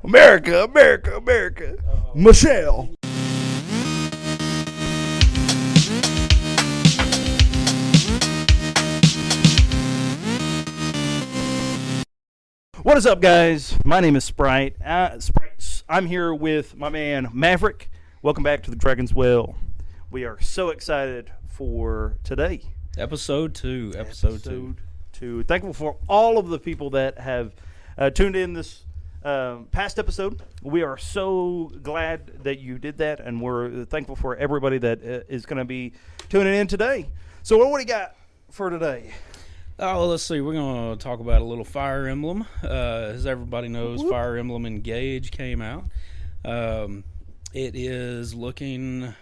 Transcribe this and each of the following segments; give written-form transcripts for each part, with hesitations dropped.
America, America, America. Michelle. What is up, guys? My name is Sprite. I'm here with my man Maverick. Welcome back to the Dragon's Well. We are so excited for today. Episode 2. Thankful for all of the people that have tuned in this past episode. We are so glad that you did that, and we're thankful for everybody that is going to be tuning in today. So what do you got for today? Oh, let's see. We're going to talk about a little Fire Emblem. As everybody knows, Fire Emblem Engage came out. It is looking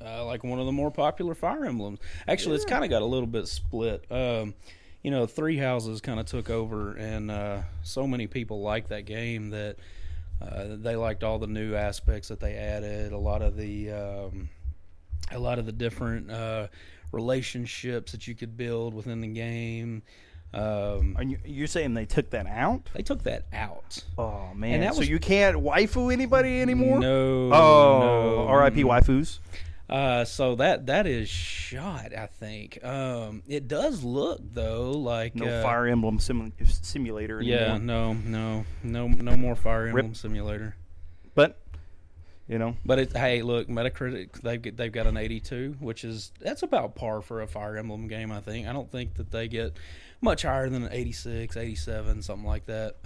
like one of the more popular Fire Emblems. Actually, It's kind of got a little bit split. Three Houses kind of took over, and so many people like that game that they liked all the new aspects that they added. A lot of the different relationships that you could build within the game. You're saying they took that out? They took that out. Oh man! So you can't waifu anybody anymore? No. Oh, R.I.P. waifus. So that is shot, I think. It does look though like no Fire Emblem simulator anymore. Yeah, no more Fire Emblem Simulator. But hey, look, Metacritic they've got an 82, that's about par for a Fire Emblem game. I think. I don't think that they get much higher than an 86, 87, something like that.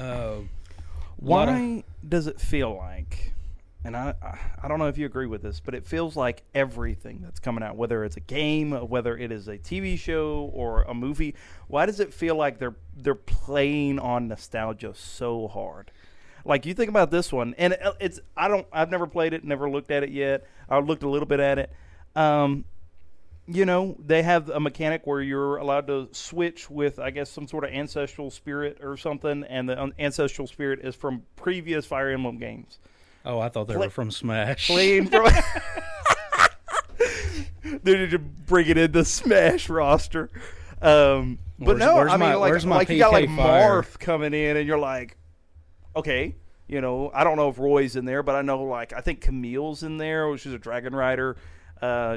Why does it feel like? And I don't know if you agree with this, but it feels like everything that's coming out, whether it's a game, whether it is a TV show or a movie, why does it feel like they're playing on nostalgia so hard? Like you think about this one, and I've never played it, never looked at it yet. I looked a little bit at it. They have a mechanic where you're allowed to switch with, I guess, some sort of ancestral spirit or something, and the ancestral spirit is from previous Fire Emblem games. Oh, I thought they were from Smash. Playing from. They need to bring it in the Smash roster. But where's my you got like Marth coming in, and you're like, okay, I don't know if Roy's in there, but I know I think Camille's in there. She's a dragon rider.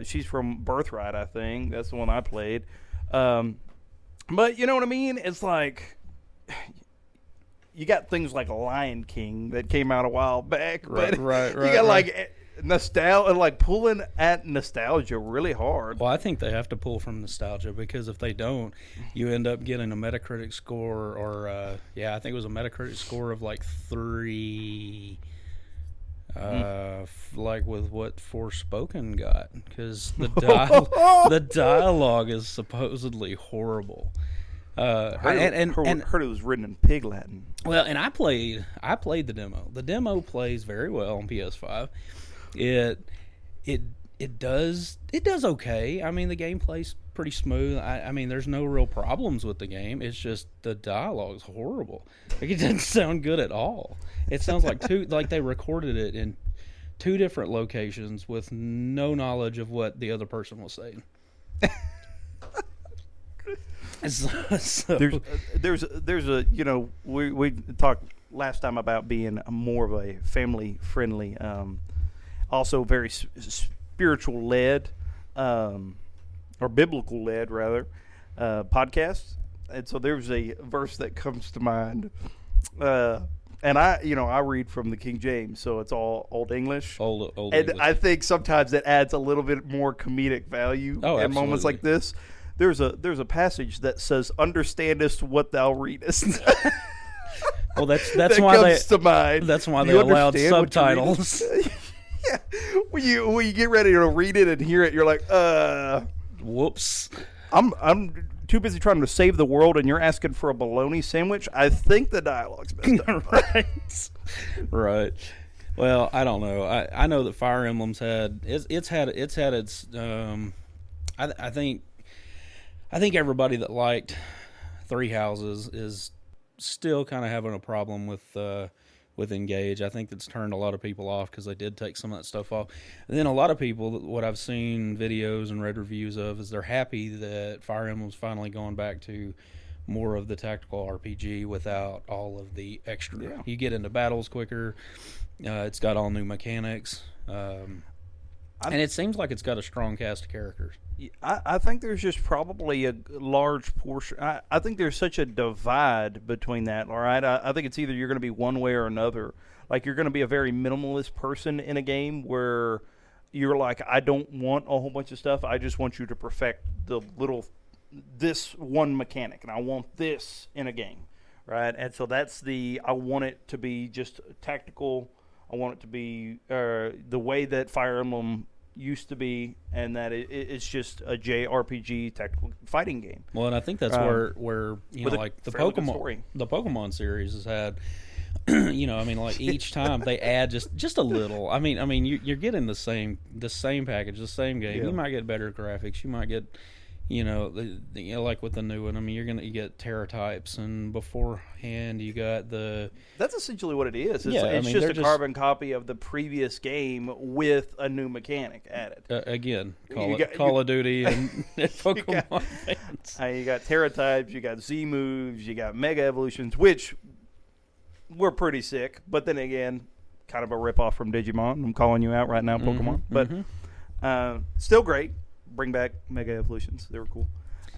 She's from Birthright, I think. That's the one I played. But you know what I mean? It's like. You got things like Lion King that came out a while back, but you got nostalgia, pulling at nostalgia really hard. Well, I think they have to pull from nostalgia because if they don't, you end up getting a Metacritic score, or I think it was a Metacritic score of 3, like with what Forspoken got, because the dialogue is supposedly horrible. Heard it was written in Pig Latin. Well, and I played the demo. The demo plays very well on PS5. It does okay. I mean, the game plays pretty smooth. I mean, there's no real problems with the game. It's just the dialogue's horrible. It doesn't sound good at all. It sounds like they recorded it in 2 different locations with no knowledge of what the other person was saying. So. There's a we talked last time about being more of a family friendly, also very spiritual led, or biblical led rather, podcast. And so there's a verse that comes to mind, and I read from the King James, so it's all Old English. Old and English. I think sometimes it adds a little bit more comedic value in moments like this. There's a passage that says, "Understandest what thou readest." Well, that's that why comes to mind. That's why they allowed subtitles. Yeah, when you get ready to read it and hear it, you're like, whoops. I'm too busy trying to save the world, and you're asking for a bologna sandwich. I think the dialogue's messed up. Right. Well, I don't know. I know that Fire Emblem's had its. I think everybody that liked Three Houses is still kind of having a problem with Engage. I think that's turned a lot of people off because they did take some of that stuff off. And then a lot of people, what I've seen videos and read reviews of, is they're happy that Fire Emblem's finally going back to more of the tactical RPG without all of the extra. Yeah. You get into battles quicker. It's got all new mechanics. And it seems like it's got a strong cast of characters. I think there's just probably a large portion. I think there's such a divide between that, all right? I think it's either you're going to be one way or another. Like, you're going to be a very minimalist person in a game where you're like, I don't want a whole bunch of stuff. I just want you to perfect this one mechanic, and I want this in a game, right? And so that's I want it to be just tactical. I want it to be the way that Fire Emblem used to be, and that it's just a JRPG tactical fighting game. Well, and I think that's where you know, like the Pokemon series has had. You know, I mean, like each time they add just a little. I mean, you're getting the same package, the same game. Yeah. You might get better graphics. You might get, you know, like with the new one. I mean, you get Terra types, and beforehand you got the. That's essentially what it is. It's just a carbon copy of the previous game with a new mechanic added. Again, Call of Duty and Pokemon fans. You got Terra types, you got Z moves, you got Mega Evolutions, which were pretty sick. But then again, kind of a ripoff from Digimon. I'm calling you out right now, Pokemon. But still great. Bring back Mega Evolutions. They were cool.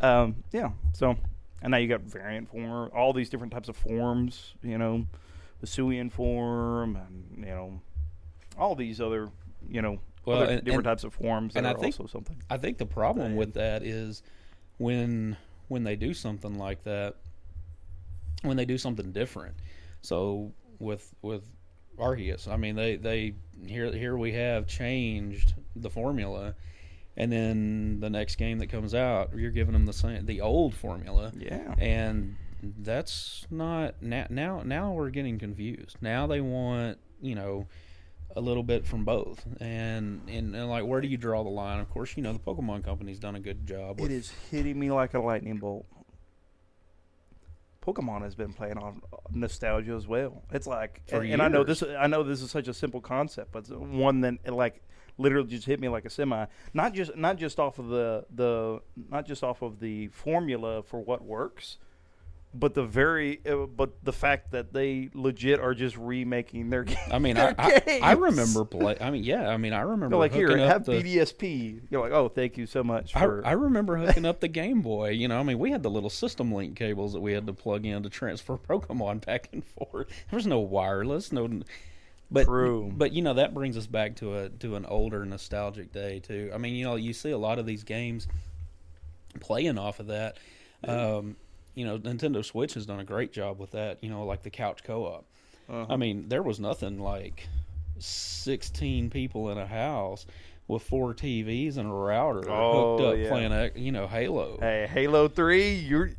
Yeah. So, and now you got variant form, all these different types of forms, you know, the Suian form, and, you know, all these other, you know, different types of forms that are also something. I think the problem with that is when they do something like that, when they do something different. So with Arceus, I mean, they here we have changed the formula. And then the next game that comes out, you're giving them the old formula. Yeah. And that's not now we're getting confused. Now they want, you know, a little bit from both. And like, where do you draw the line? Of course, you know, the Pokemon Company's done a good job. It is hitting me like a lightning bolt. Pokemon has been playing on nostalgia as well. It's like, and I know this is such a simple concept, but it's one that like literally just hit me like a semi. Not just off of the formula for what works, but the fact that they legit are just remaking their game. I mean, I remember play. I mean, yeah. I mean, I remember. Like, here, have BDSP. You're like, oh, thank you so much. I remember hooking up the Game Boy. You know, I mean, we had the little System Link cables that we had to plug in to transfer Pokemon back and forth. There was no wireless, But, True. But you know, that brings us back to an older nostalgic day too. I mean, you know, you see a lot of these games playing off of that. You know, Nintendo Switch has done a great job with that. You know, like the couch co-op. I mean, there was nothing like 16 people in a house with 4 TVs and a router hooked up playing, you know, Halo. Hey, Halo 3,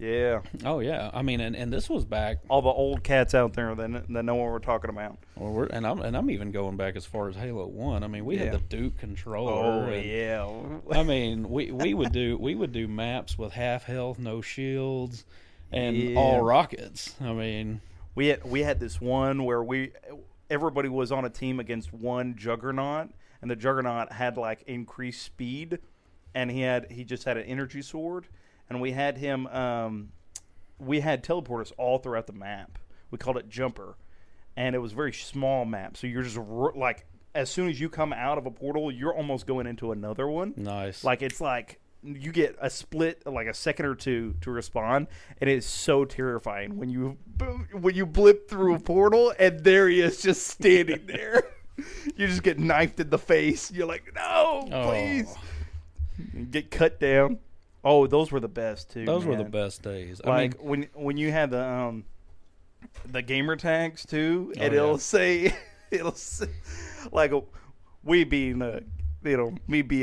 yeah. Oh, yeah. I mean, and this was back. All the old cats out there that know what we're talking about. Well, I'm even going back as far as Halo 1. I mean, we had the Duke controller. Oh, yeah. I mean, we would do maps with half health, no shields, and all rockets. I mean, we had this one where everybody was on a team against one Juggernaut, and the Juggernaut had like increased speed, and he just had an energy sword. And we had him, we had teleporters all throughout the map. We called it Jumper. And it was a very small map. So you're just, like, as soon as you come out of a portal, you're almost going into another one. Nice. Like, it's like, you get a split, like a second or two to respawn. And it is so terrifying when you blip through a portal and there he is just standing there. You just get knifed in the face. You're like, no, please. You get cut down. Oh, those were the best too. Those were the best days. Like, when you had the gamer tags too, and it'll say like me being a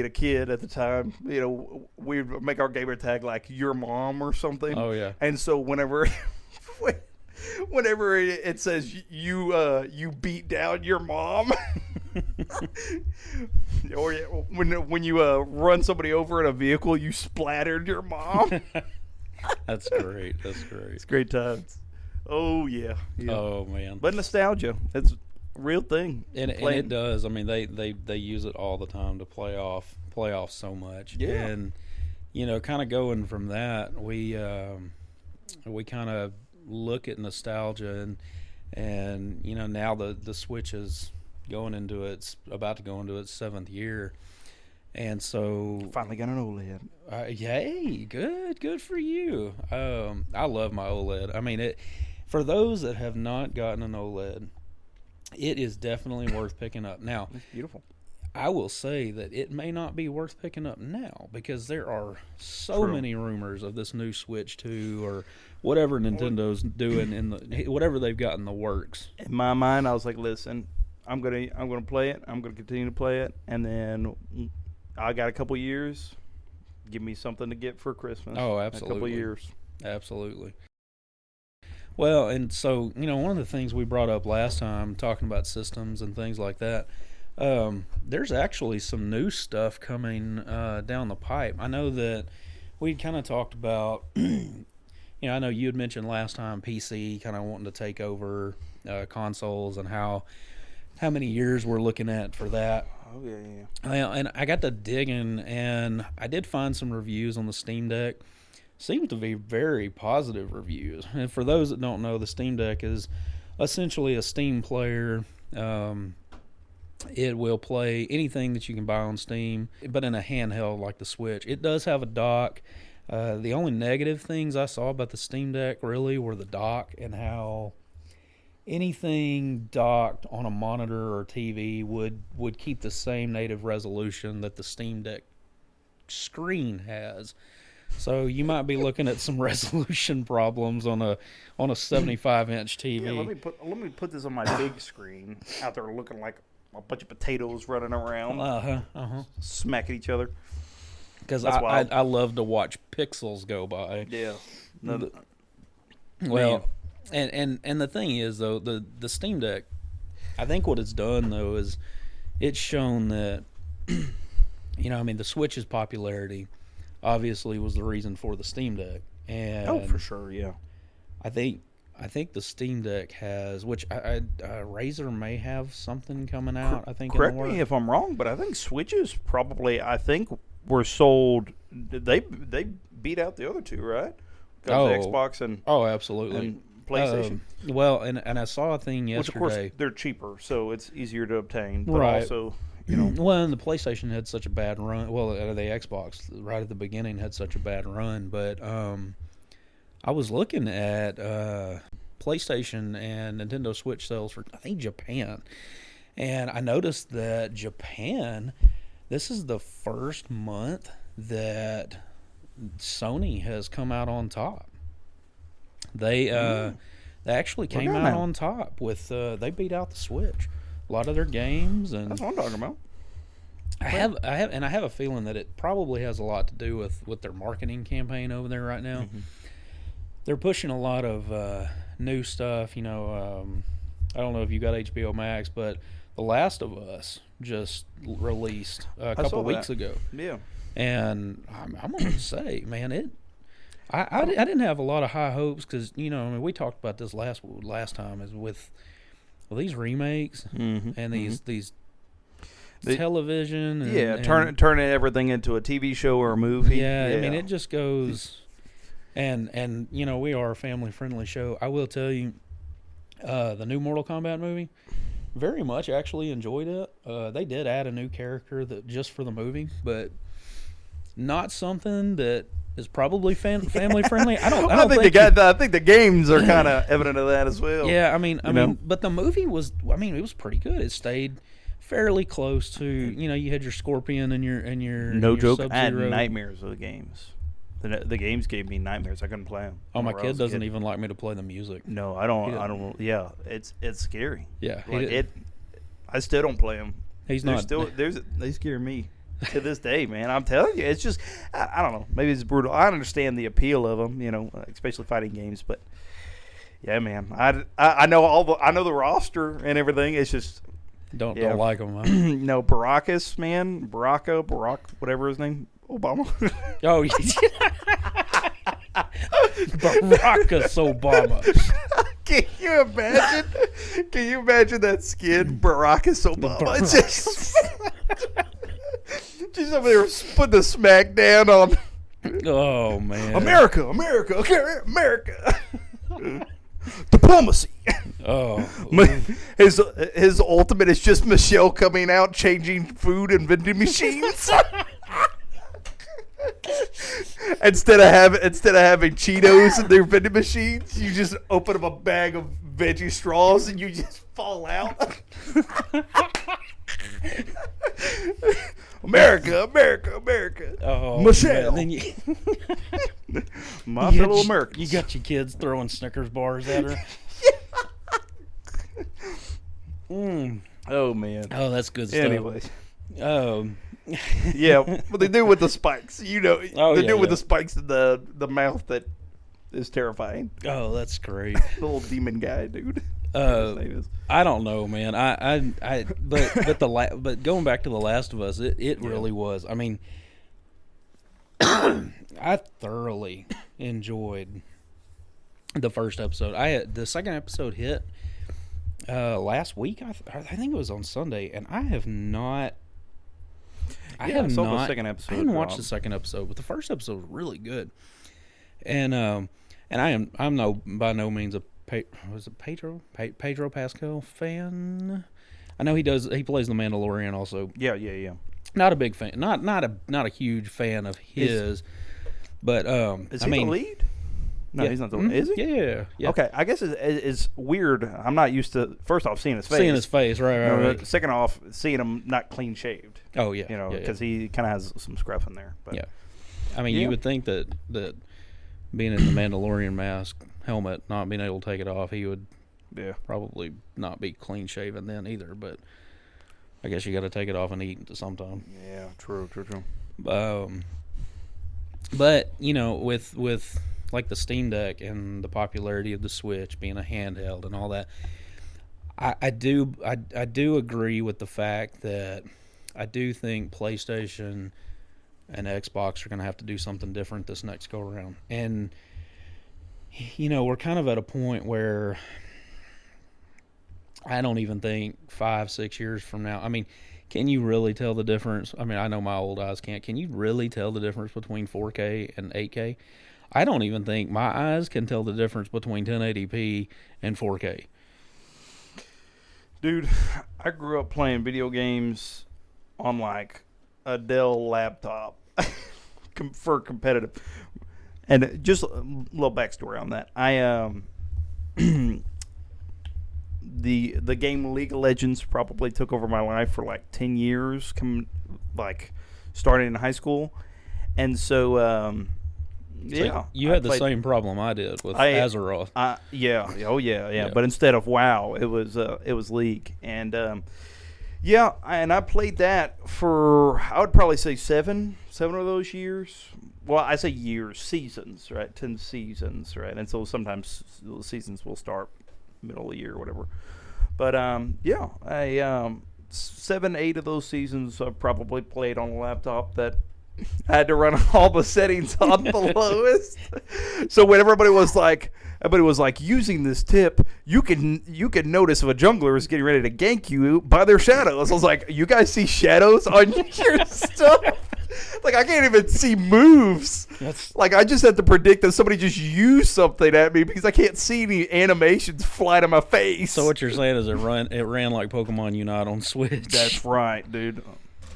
kid at the time, you know, we'd make our gamer tag like your mom or something. Oh yeah. And so whenever it says you beat down your mom. Or when you run somebody over in a vehicle, you splattered your mom. That's great. It's great times. Oh yeah. Oh man. But nostalgia, it's a real thing. And it does. I mean, they use it all the time to play off so much. Yeah. And kind of going from that, we kind of look at nostalgia and now the Switch is about to go into its 7th year. And so finally got an OLED. Yay, good for you. I love my OLED. I mean, for those that have not gotten an OLED, it is definitely worth picking up. Now, it's beautiful. I will say that it may not be worth picking up now because there are so many rumors of this new Switch 2 or whatever Nintendo's doing whatever they've got in the works. In my mind, I was like, listen, I'm gonna play it. I'm gonna continue to play it, and then I got a couple years. Give me something to get for Christmas. Oh, absolutely. A couple years. Absolutely. Well, and so, one of the things we brought up last time, talking about systems and things like that, there's actually some new stuff coming down the pipe. I know that we kind of talked about, I know you had mentioned last time PC kind of wanting to take over consoles and how many years we're looking at for that. Oh, yeah. Well, and I got to digging, and I did find some reviews on the Steam Deck. Seems to be very positive reviews. And for those that don't know, the Steam Deck is essentially a Steam player. It will play anything that you can buy on Steam, but in a handheld like the Switch. It does have a dock. The only negative things I saw about the Steam Deck really were the dock and how anything docked on a monitor or TV would keep the same native resolution that the Steam Deck screen has. So you might be looking at some resolution problems on a 75-inch TV. Yeah, let me put this on my big screen out there looking like a bunch of potatoes running around, smacking each other. Because I love to watch pixels go by. Yeah. Well, and the thing is though, the Steam Deck, I think what it's done though is it's shown that the Switch's popularity obviously was the reason for the Steam Deck. And for sure, yeah. I think the Steam Deck has, which Razer may have something coming out. I think. Correct me if I'm wrong, but I think Switches probably were sold. They beat out the other two, right? Xbox and absolutely. And PlayStation. Well, and I saw a thing yesterday. Which of course they're cheaper, so it's easier to obtain. But right. Also, well, and the PlayStation had such a bad run. Well, the Xbox right at the beginning had such a bad run, but I was looking at PlayStation and Nintendo Switch sales for, I think, Japan. And I noticed that Japan, this is the first month that Sony has come out on top. They actually came out on top with, they beat out the Switch. A lot of their games. And that's what I'm talking about. I have a feeling that it probably has a lot to do with their marketing campaign over there right now. Mm-hmm. They're pushing a lot of new stuff. I don't know if you got HBO Max, but The Last of Us just released a couple weeks ago. Yeah. And I'm going to say, man, I didn't have a lot of high hopes because, we talked about this last time is with these remakes and these television. And, turning everything into a TV show or a movie. Yeah, I mean, it just goes... And we are a family-friendly show. I will tell you, the new Mortal Kombat movie, very much actually enjoyed it. They did add a new character just for the movie, but not something that is probably family-friendly. I think the games are kind of evident of that as well. Yeah, I mean, but the movie was, it was pretty good. It stayed fairly close to, you had your Scorpion and your no joke. Sub-Zero. I had nightmares of the games. The games gave me nightmares. I couldn't play them. Oh, my kid doesn't even like me to play the music. No, I don't. Yeah, it's scary. Yeah, I still don't play them. They scare me to this day, man. I'm telling you, it's just I don't know. Maybe it's brutal. I understand the appeal of them, especially fighting games. But yeah, man, I know the roster and everything. It's just don't like them. Huh? No, Barack, man, Barack, whatever his name. Obama. Oh, Baracus Obama. Can you imagine that skin, Baracus Obama? Just over there putting the smack down on Oh man, America, okay, America. Diplomacy. Oh, his ultimate is just Michelle coming out, changing food and vending machines. Instead of having Cheetos in their vending machines, you just open up a bag of veggie straws and you just fall out. America. oh, Michelle. Then My fellow Americans. You got your kids throwing Snickers bars at her. Oh man. Oh, that's good stuff. Anyways. Yeah, what they do with the spikes, they do with the spikes in the mouth that is terrifying. Oh, that's great. The little demon guy, dude. I don't know, man. But going back to The Last of Us, it really was. I mean, I thoroughly enjoyed the first episode. The second episode hit last week. I think it was on Sunday, and I have not. I haven't watched the second episode, but the first episode was really good. And I'm by no means a Pedro Pascal fan. I know he plays the Mandalorian also. Yeah. Not a big fan. Not a huge fan of his. But is he the lead? No, yeah. He's not the lead. Is he? Yeah. Okay, I guess it's weird. I'm not used to, first off, seeing his face. Right. Second off, seeing him not clean shaved. Oh yeah. Because he kind of has some scruff in there. But, yeah. I mean, you would think that being in the Mandalorian mask helmet, not being able to take it off, he would probably not be clean shaven then either. But I guess you got to take it off and eat sometime. Yeah, true. But with like the Steam Deck and the popularity of the Switch being a handheld and all that, I do agree with the fact that I do think PlayStation and Xbox are going to have to do something different this next go around. And we're kind of at a point where I don't even think 5-6 years from now, I mean, can you really tell the difference? I mean, I know my old eyes can't. Can you really tell the difference between 4K and 8K? I don't even think my eyes can tell the difference between 1080p and 4K. Dude, I grew up playing video games on like a Dell laptop for competitive. And just a little backstory on that. The game League of Legends probably took over my life for like 10 years, starting in high school. And so you had the same problem I did with Azeroth. Yeah. But instead of WoW, it was League. And and I played that for, I would probably say seven of those years. Well, I say years, seasons, right? 10 seasons, right? And so sometimes seasons will start middle of the year or whatever. But 7-8 of those seasons I've probably played on a laptop that I had to run all the settings on the lowest. So when everybody was like using this tip, you can notice if a jungler is getting ready to gank you by their shadows. I was like, you guys see shadows on your stuff? Like, I can't even see moves. I just have to predict that somebody just used something at me because I can't see any animations fly to my face. So what you're saying is it ran like Pokemon Unite on Switch. That's right, dude.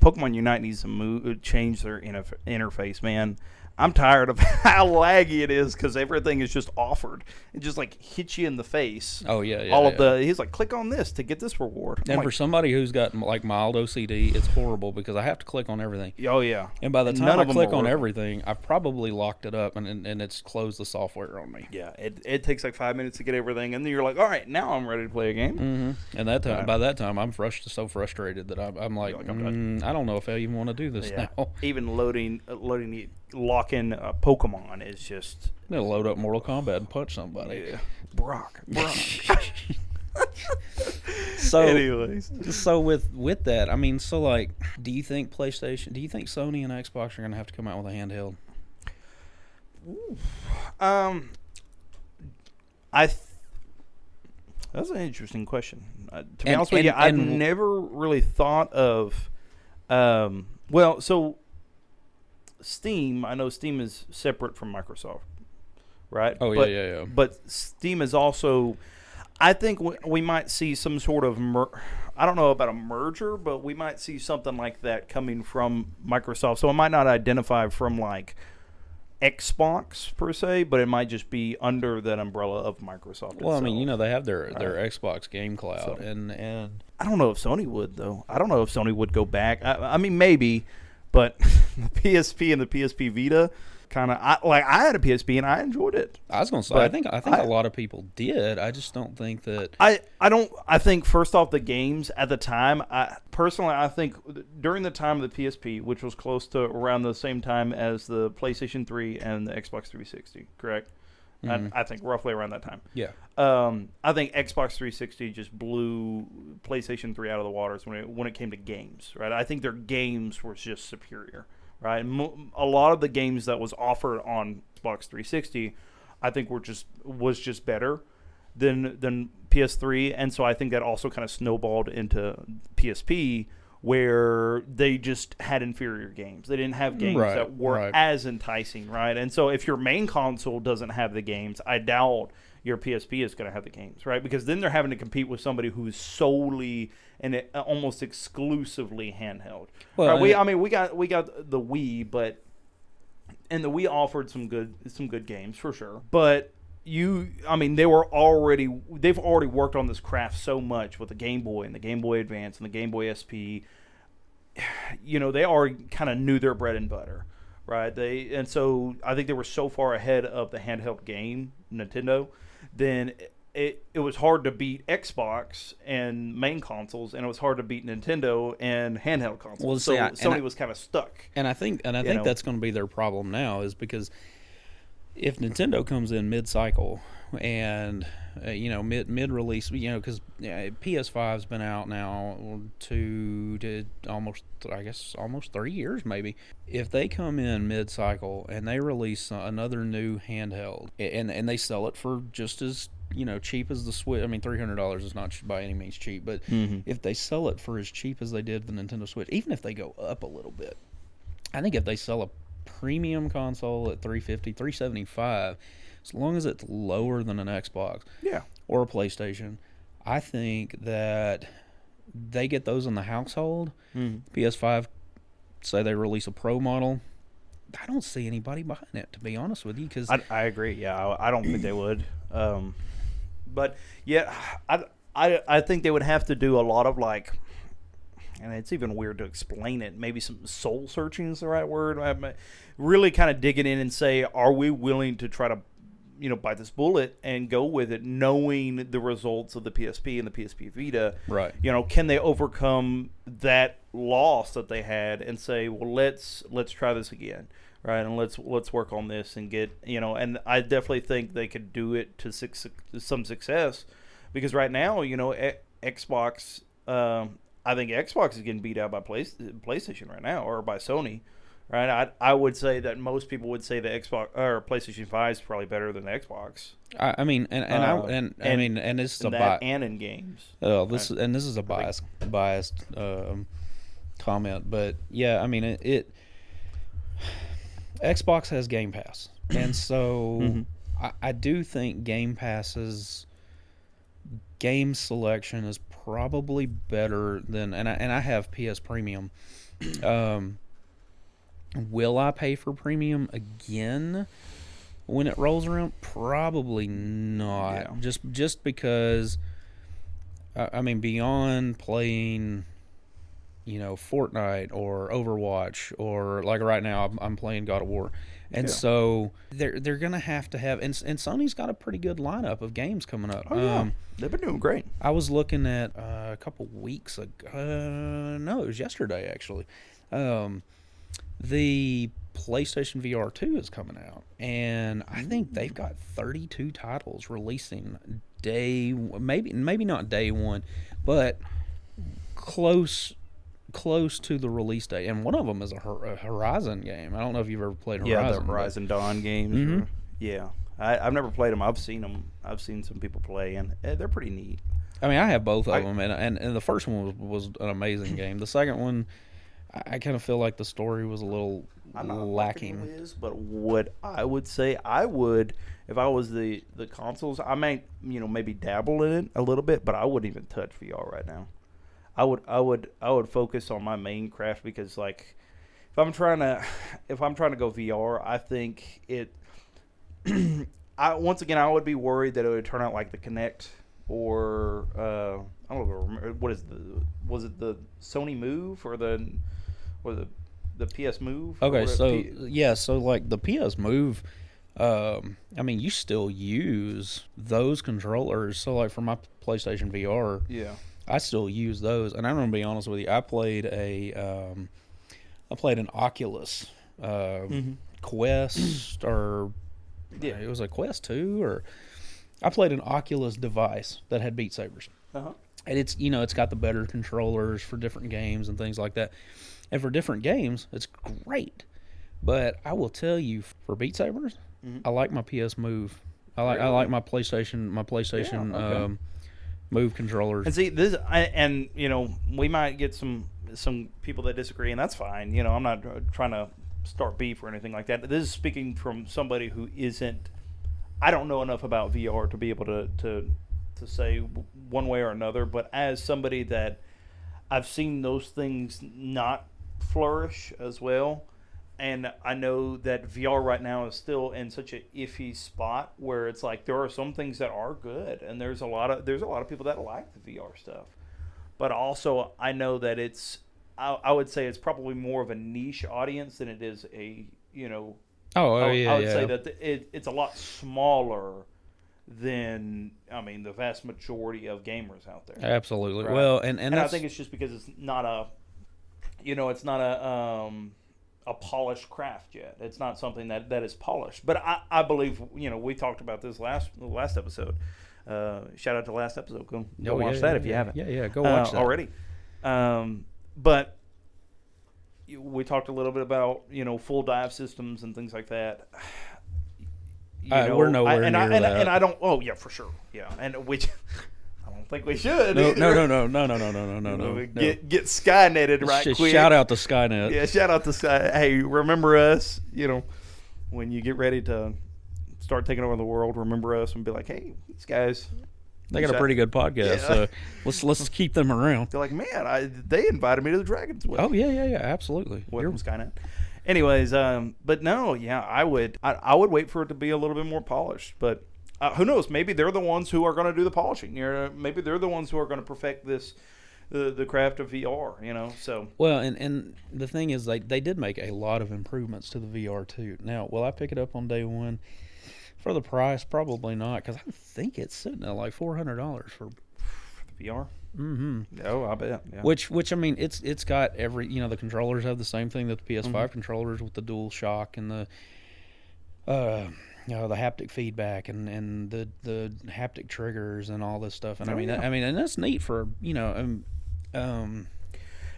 Pokemon Unite needs to change their interface, man. I'm tired of how laggy it is because everything is just offered. It just hits you in the face. Oh yeah. He's like, click on this to get this reward. And for somebody who's got mild OCD, it's horrible because I have to click on everything. Oh yeah. And by the time I click on everything, I've probably locked it up and it's closed the software on me. Yeah. It takes 5 minutes to get everything, and then you're like, all right, now I'm ready to play a game. Mm-hmm. And by that time, I'm so frustrated that I'm like, I don't know if I even want to do this now. Even loading the lock-in Pokemon is just... I'm going to load up Mortal Kombat and punch somebody. Yeah. Brock. So, anyways. So with that, I mean, do you think Sony and Xbox are going to have to come out with a handheld? That's an interesting question. To be honest with you, I've never really thought of... Steam, I know Steam is separate from Microsoft, right? Oh, yeah. But Steam is also, I think we might see some sort of, I don't know about a merger, but we might see something like that coming from Microsoft. So it might not identify from like Xbox per se, but it might just be under that umbrella of Microsoft. Well, itself. I mean, they have their Xbox Game Cloud, so, and I don't know if Sony would though. I don't know if Sony would go back. I mean, maybe, but the PSP and the PSP Vita. I had a PSP and I enjoyed it. I was gonna say, I think a lot of people did. I just don't think that. I think first off, the games at the time. I think during the time of the PSP, which was close to around the same time as the PlayStation 3 and the Xbox 360, correct? Mm-hmm. I think roughly around that time. Yeah. I think Xbox 360 just blew PlayStation 3 out of the waters when it came to games, right? I think their games were just superior. Right, a lot of the games that was offered on Xbox 360, I think was just better than PS3, and so I think that also kind of snowballed into PSP, where they just had inferior games. They didn't have games that were as enticing, right? And so if your main console doesn't have the games, I doubt your PSP is going to have the games, right? Because then they're having to compete with somebody who's solely and almost exclusively handheld. Well, right? we got the Wii, the Wii offered some good games for sure. But they've already worked on this craft so much with the Game Boy and the Game Boy Advance and the Game Boy SP. They already kind of knew their bread and butter, right? And so I think they were so far ahead of the handheld game, Nintendo, then it was hard to beat Xbox and main consoles, and it was hard to beat Nintendo and handheld consoles. Well, so Sony was kind of stuck. And I think that's going to be their problem now, is because if Nintendo comes in mid-cycle and mid-release, because PS5's been out now almost 3 years maybe. If they come in mid-cycle and they release another new handheld and they sell it for just as cheap as the Switch. I mean, $300 is not by any means cheap, but if they sell it for as cheap as they did the Nintendo Switch, even if they go up a little bit, I think if they sell a premium console at $350, $375, as long as it's lower than an Xbox or a PlayStation, I think that they get those in the household. PS5, say they release a Pro model, I don't see anybody buying it, to be honest with you. Cause I agree. Yeah, I don't think they would. But yeah, I think they would have to do a lot of and it's even weird to explain it. Maybe some soul searching is the right word. Really kind of digging in and say, are we willing to try to, bite this bullet and go with it, knowing the results of the PSP and the PSP Vita? Right. Can they overcome that loss that they had and say, well, let's try this again, right? And let's work on this and get, and I definitely think they could do it to some success, because right now, Xbox. I think Xbox is getting beat out by PlayStation right now, or by Sony, right? I would say that most people would say the Xbox or PlayStation 5 is probably better than the Xbox. I mean, and this is and in games. This is a biased comment, but yeah, I mean it Xbox has Game Pass, and so I do think Game Pass's game selection is probably better than, and I have PS Premium. Will I pay for Premium again when it rolls around? Probably not. Yeah. Just because, I mean, beyond playing, Fortnite or Overwatch, or like right now I'm playing God of War. And so they're going to have, and Sony's got a pretty good lineup of games coming up. Oh, yeah. They've been doing great. I was looking at a couple weeks ago. No, it was yesterday, actually. The PlayStation VR 2 is coming out, and I think they've got 32 titles releasing maybe not day one, but close to the release date, and one of them is a Horizon game. I don't know if you've ever played Horizon. Yeah, the Horizon Dawn games. Mm-hmm. Yeah, I've never played them. I've seen them. I've seen some people play, and they're pretty neat. I mean, I have both of them, and the first one was an amazing game. The second one, I kind of feel like the story was a little lacking. But what I would say, if I was the consoles, I might maybe dabble in it a little bit, but I wouldn't even touch VR right now. I would focus on my main craft, because like if I'm trying to go VR, I think it. I would be worried that it would turn out like the Kinect or I don't know was it the Sony Move or the PS Move? Okay, so like the PS Move, I mean, you still use those controllers. So like for my PlayStation VR, I still use those. And I'm gonna be honest with you, I played an Oculus Quest, or it was a Quest 2, or I played an Oculus device that had Beat Sabers. And it's it's got the better controllers for different games and things like that. And for different games, it's great. But I will tell you, for Beat Sabers, I like my PS Move. I like my PlayStation Move controllers. And see this, we might get some people that disagree, and that's fine. I'm not trying to start beef or anything like that. This is speaking from somebody who isn't. I don't know enough about VR to be able to say one way or another. But as somebody that I've seen those things not flourish as well, and I know that VR right now is still in such an iffy spot where it's like there are some things that are good, and there's a lot of people that like the VR stuff, but also I know that I would say it's probably more of a niche audience than it is a I would say that it's a lot smaller than the vast majority of gamers out there. Absolutely. Right? Well, and I think it's just because it's not a polished craft yet. It's not something that is polished. But I believe we talked about this last episode. Shout out to last episode. Go watch that if you haven't. Yeah, go watch that already. But we talked a little bit about full dive systems and things like that. We're nowhere near that. And I don't. Oh yeah, for sure. Yeah, and which I don't think we should. No. Get Skyneted right quick. Shout out to Skynet. Yeah, shout out to Sky. Hey, remember us? When you get ready to start taking over the world, remember us and be like, hey, these guys. They got a pretty good podcast, so let's keep them around. They're like, man, they invited me to the Dragon's Well. Oh yeah, absolutely. Welcome, Skynet. Anyways, but no, yeah, I would wait for it to be a little bit more polished. But who knows? Maybe they're the ones who are going to do the polishing. Maybe they're the ones who are going to perfect the craft of VR. So well, and the thing is, they did make a lot of improvements to the VR too. Now, will I pick it up on day one? For the price, probably not, because I think it's sitting at like $400 for the VR. Mm-hmm. Oh, I bet. Yeah. Which I mean, it's got every the controllers have the same thing that the PS5 controllers, with the dual shock and the the haptic feedback and the haptic triggers and all this stuff. And and that's neat for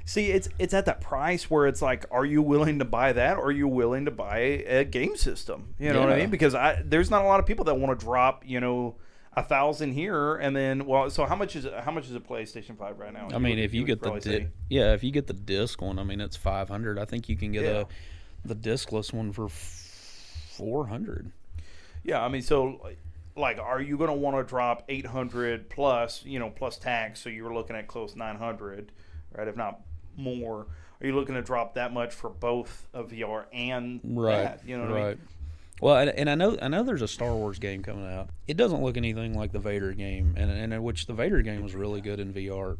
See, it's at that price where it's like, are you willing to buy that, or are you willing to buy a game system? You know what I mean? Because there's not a lot of people that want to drop, $1,000 here, and then so how much is a PlayStation 5 right now? I mean, if you get if you get the disc one, I mean, it's $500. I think you can get the discless one for $400. Yeah, I mean, so like, are you going to want to drop $800 plus, plus tax? So you're looking at close $900, right? If not more. Are you looking to drop that much for both a VR and that? You know what I mean? Well, and I know there's a Star Wars game coming out. It doesn't look anything like the Vader game, and which the Vader game was really good in VR.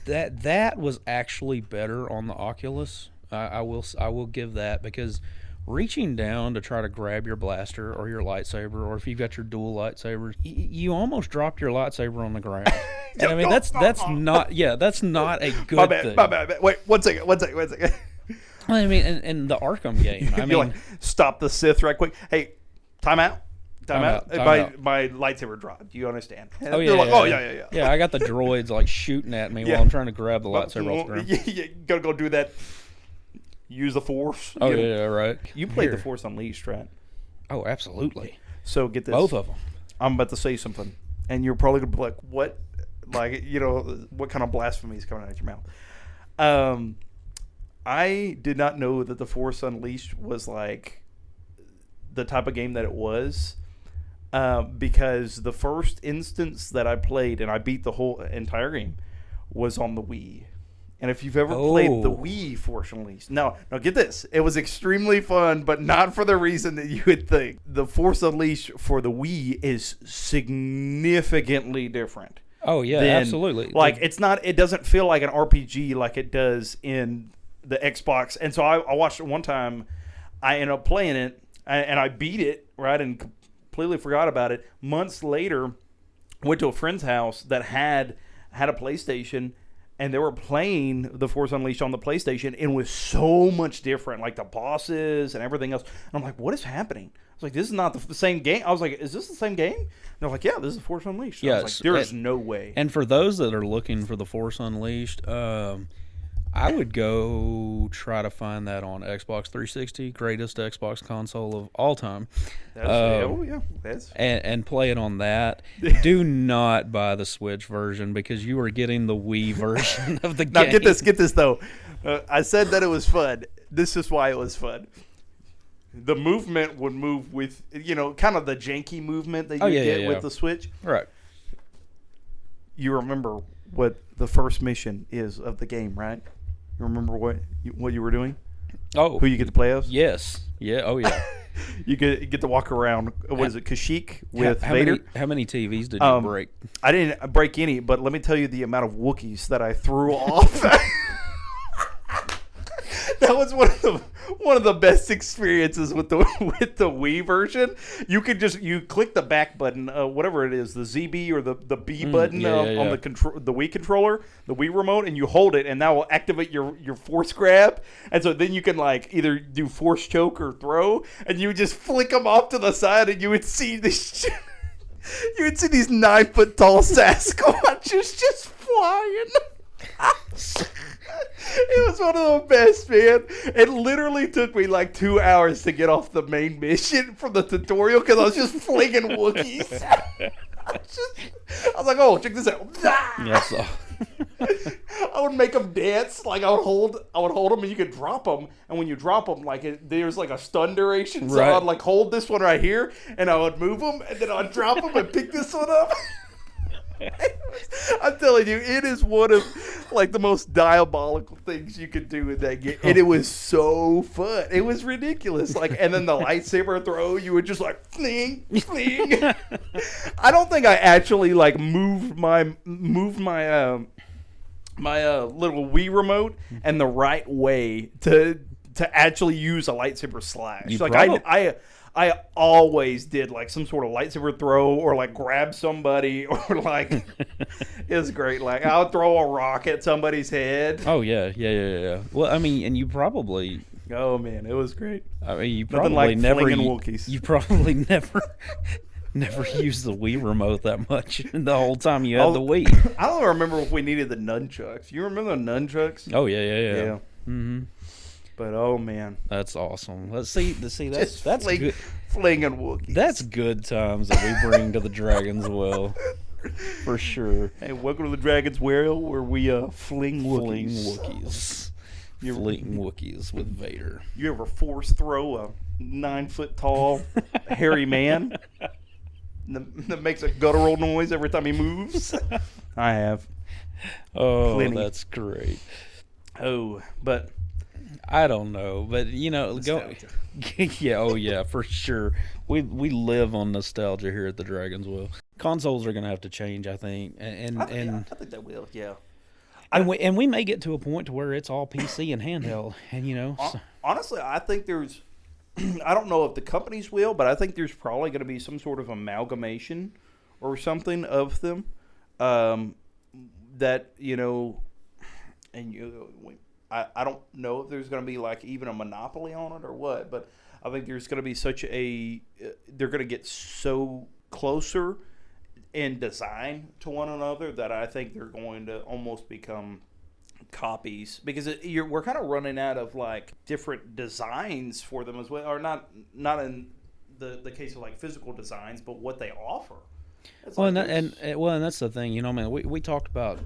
That was actually better on the Oculus. I will give that, because reaching down to try to grab your blaster or your lightsaber, or if you've got your dual lightsabers, you almost dropped your lightsaber on the ground. And I mean, that's not a good thing. My bad. Wait, one second. I mean, and the Arkham game. I mean, stop the Sith right quick. Hey, time out. My lightsaber dropped. Do you understand? Oh yeah, yeah. I got the droids like shooting at me while I'm trying to grab the lightsaber off the ground. You gotta go do that. Use the Force. Oh yeah, right. You played the Force Unleashed, right? Oh, absolutely. So get this. Both of them. I'm about to say something, and you're probably gonna be like, "What? Like, what kind of blasphemy is coming out of your mouth?" I did not know that The Force Unleashed was like the type of game that it was, because the first instance that I played, and I beat the whole entire game, was on the Wii. And if you've ever played the Wii Force Unleashed, now get this, it was extremely fun, but not for the reason that you would think. The Force Unleashed for the Wii is significantly different. Oh yeah, absolutely. Like it doesn't feel like an RPG like it does in the Xbox. And so I watched it one time. I ended up playing it, and I beat it, right, and completely forgot about it. Months later, went to a friend's house that had a PlayStation, and they were playing The Force Unleashed on the PlayStation, and it was so much different, like the bosses and everything else. And I'm like, what is happening? I was like, this is not the same game. I was like, is this the same game? And they're like, yeah, this is Force Unleashed. Yes. I was like, there is no way. And for those that are looking for The Force Unleashed, I would go try to find that on Xbox 360, greatest Xbox console of all time. And play it on that. Do not buy the Switch version, because you are getting the Wii version of the game. Now get this though. I said that it was fun. This is why it was fun. The movement would move with, kind of the janky movement that you get with the Switch. Right. You remember what the first mission is of the game, right? You remember what you were doing? Oh. Who you get to play as? Yes. Yeah. Oh, yeah. You get to walk around, what is it, Kashyyyk with Vader? How many TVs did you break? I didn't break any, but let me tell you the amount of Wookiees that I threw off. That was one of the best experiences with the Wii version. You could you click the back button, whatever it is, the ZB or the B button on the Wii controller, the Wii remote, and you hold it, and that will activate your force grab. And so then you can either do force choke or throw, and you would just flick them off to the side, and you would see this. You would see these 9-foot tall Sasquatches just flying. It was one of the best, man. It literally took me 2 hours to get off the main mission from the tutorial, because I was just flinging Wookiees. I was like, oh, check this out. Yes. I would make them dance. I would hold them, and you could drop them. And when you drop them, there's a stun duration. So right. I'd hold this one right here, and I would move them, and then I'd drop them and pick this one up. I'm telling you, it is one of the most diabolical things you could do in that game, and it was so fun. It was ridiculous. And then the lightsaber throw, you would just fling, fling. I don't think I actually moved my little Wii remote in the right way to actually use a lightsaber slash. I always did some sort of lightsaber throw, or grab somebody, or it was great. I would throw a rock at somebody's head. Oh yeah. Well, I mean, and you probably. Oh man, it was great. I mean, you probably never. You probably never used the Wii remote that much the whole time you had the Wii. I don't remember if we needed the nunchucks. You remember the nunchucks? Oh yeah. Mm-hmm. But oh man, that's awesome. Let's see. That's good. Flinging Wookiees. That's good times that we bring to the Dragon's Well, for sure. Hey, welcome to the Dragon's Well, where we fling Wookiees. Fling Wookiees with Vader. You ever force throw a 9-foot tall hairy man that makes a guttural noise every time he moves? I have. Oh, plenty. That's great. Oh, but. I don't know, but yeah, for sure. We live on nostalgia here at the Dragon's Well. Consoles are going to have to change, I think, and I think they will. Yeah, and we may get to a point to where it's all PC and handheld, and honestly, I think there's. I don't know if the companies will, but I think there's probably going to be some sort of amalgamation or something of them. That I don't know if there's going to be even a monopoly on it or what, but I think there's going to be they're going to get so closer in design to one another that I think they're going to almost become copies, because we're kind of running out of different designs for them as well, or not in the case of physical designs, but what they offer. And that's the thing, man. We talked about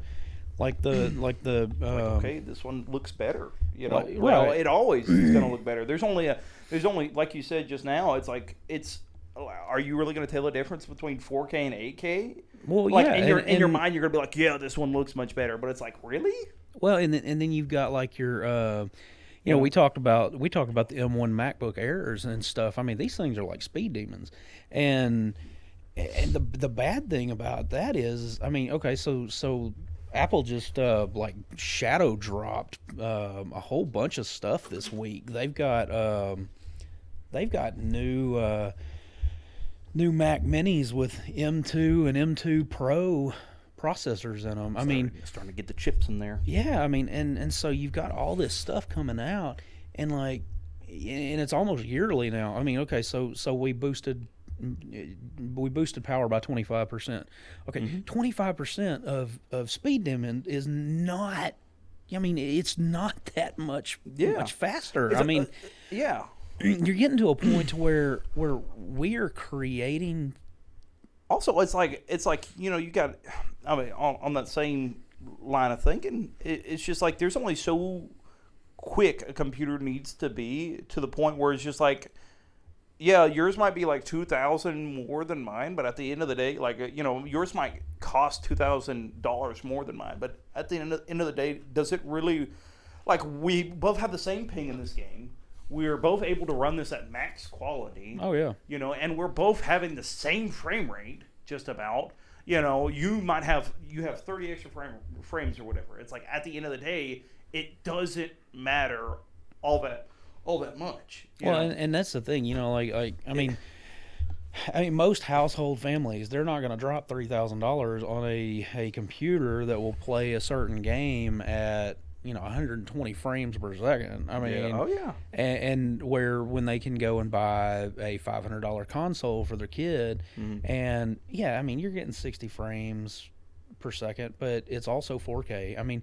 Like okay, this one looks better. You know, well, it always is going to look better. There's only like you said just now. Are you really going to tell the difference between 4K and 8K? Well, like, yeah, in your mind, you're going to be like, yeah, this one looks much better. But it's like, really? Well, and then you've got like your, you know, we talked about the M1 MacBook Airs and stuff. I mean, these things are like speed demons, and the bad thing about that is, I mean, okay, so Apple just like shadow dropped a whole bunch of stuff this week. They've got new Mac Minis with M2 and M2 Pro processors in them. I mean, starting to get the chips in there. Yeah, I mean, and so you've got all this stuff coming out, and it's almost yearly now. I mean, okay, so we boosted power by 25%. Okay, 25% of speed dimming is not. I mean, it's not that much faster. I mean, yeah. You're getting to a point to where we are creating. Also, it's like you know, you got. I mean, on that same line of thinking, it's just like there's only so quick a computer needs to be to the point where it's just like, yeah, yours might be like $2,000 more than mine, but at the end of the day, like, you know, yours might cost $2,000 more than mine, but at the end of the day, does it really? Like, we both have the same ping in this game. We're both able to run this at max quality. Oh, yeah. You know, and we're both having the same frame rate, just about. You know, you have 30 extra frames or whatever. It's like, at the end of the day, it doesn't matter all that much. Well, and that's the thing, you know, like I mean, most household families, they're not going to drop $3,000 on a computer that will play a certain game at, you know, 120 frames per second. I mean, and where when they can go and buy a $500 console for their kid, and yeah, I mean, you're getting 60 frames per second, but it's also 4K. I mean,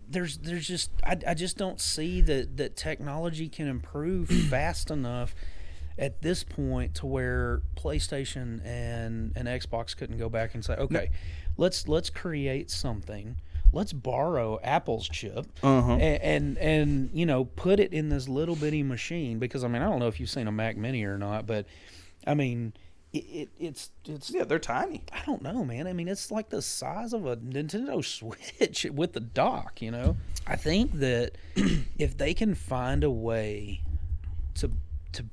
there's just I just don't see that technology can improve fast enough at this point to where PlayStation and Xbox couldn't go back and say, okay, let's create something. Let's borrow Apple's chip and you know, put it in this little bitty machine, because I mean, I don't know if you've seen a Mac Mini or not, but I mean, it's yeah, they're tiny. I don't know, man. I mean, it's like the size of a Nintendo Switch with the dock, you know. I think that if they can find a way to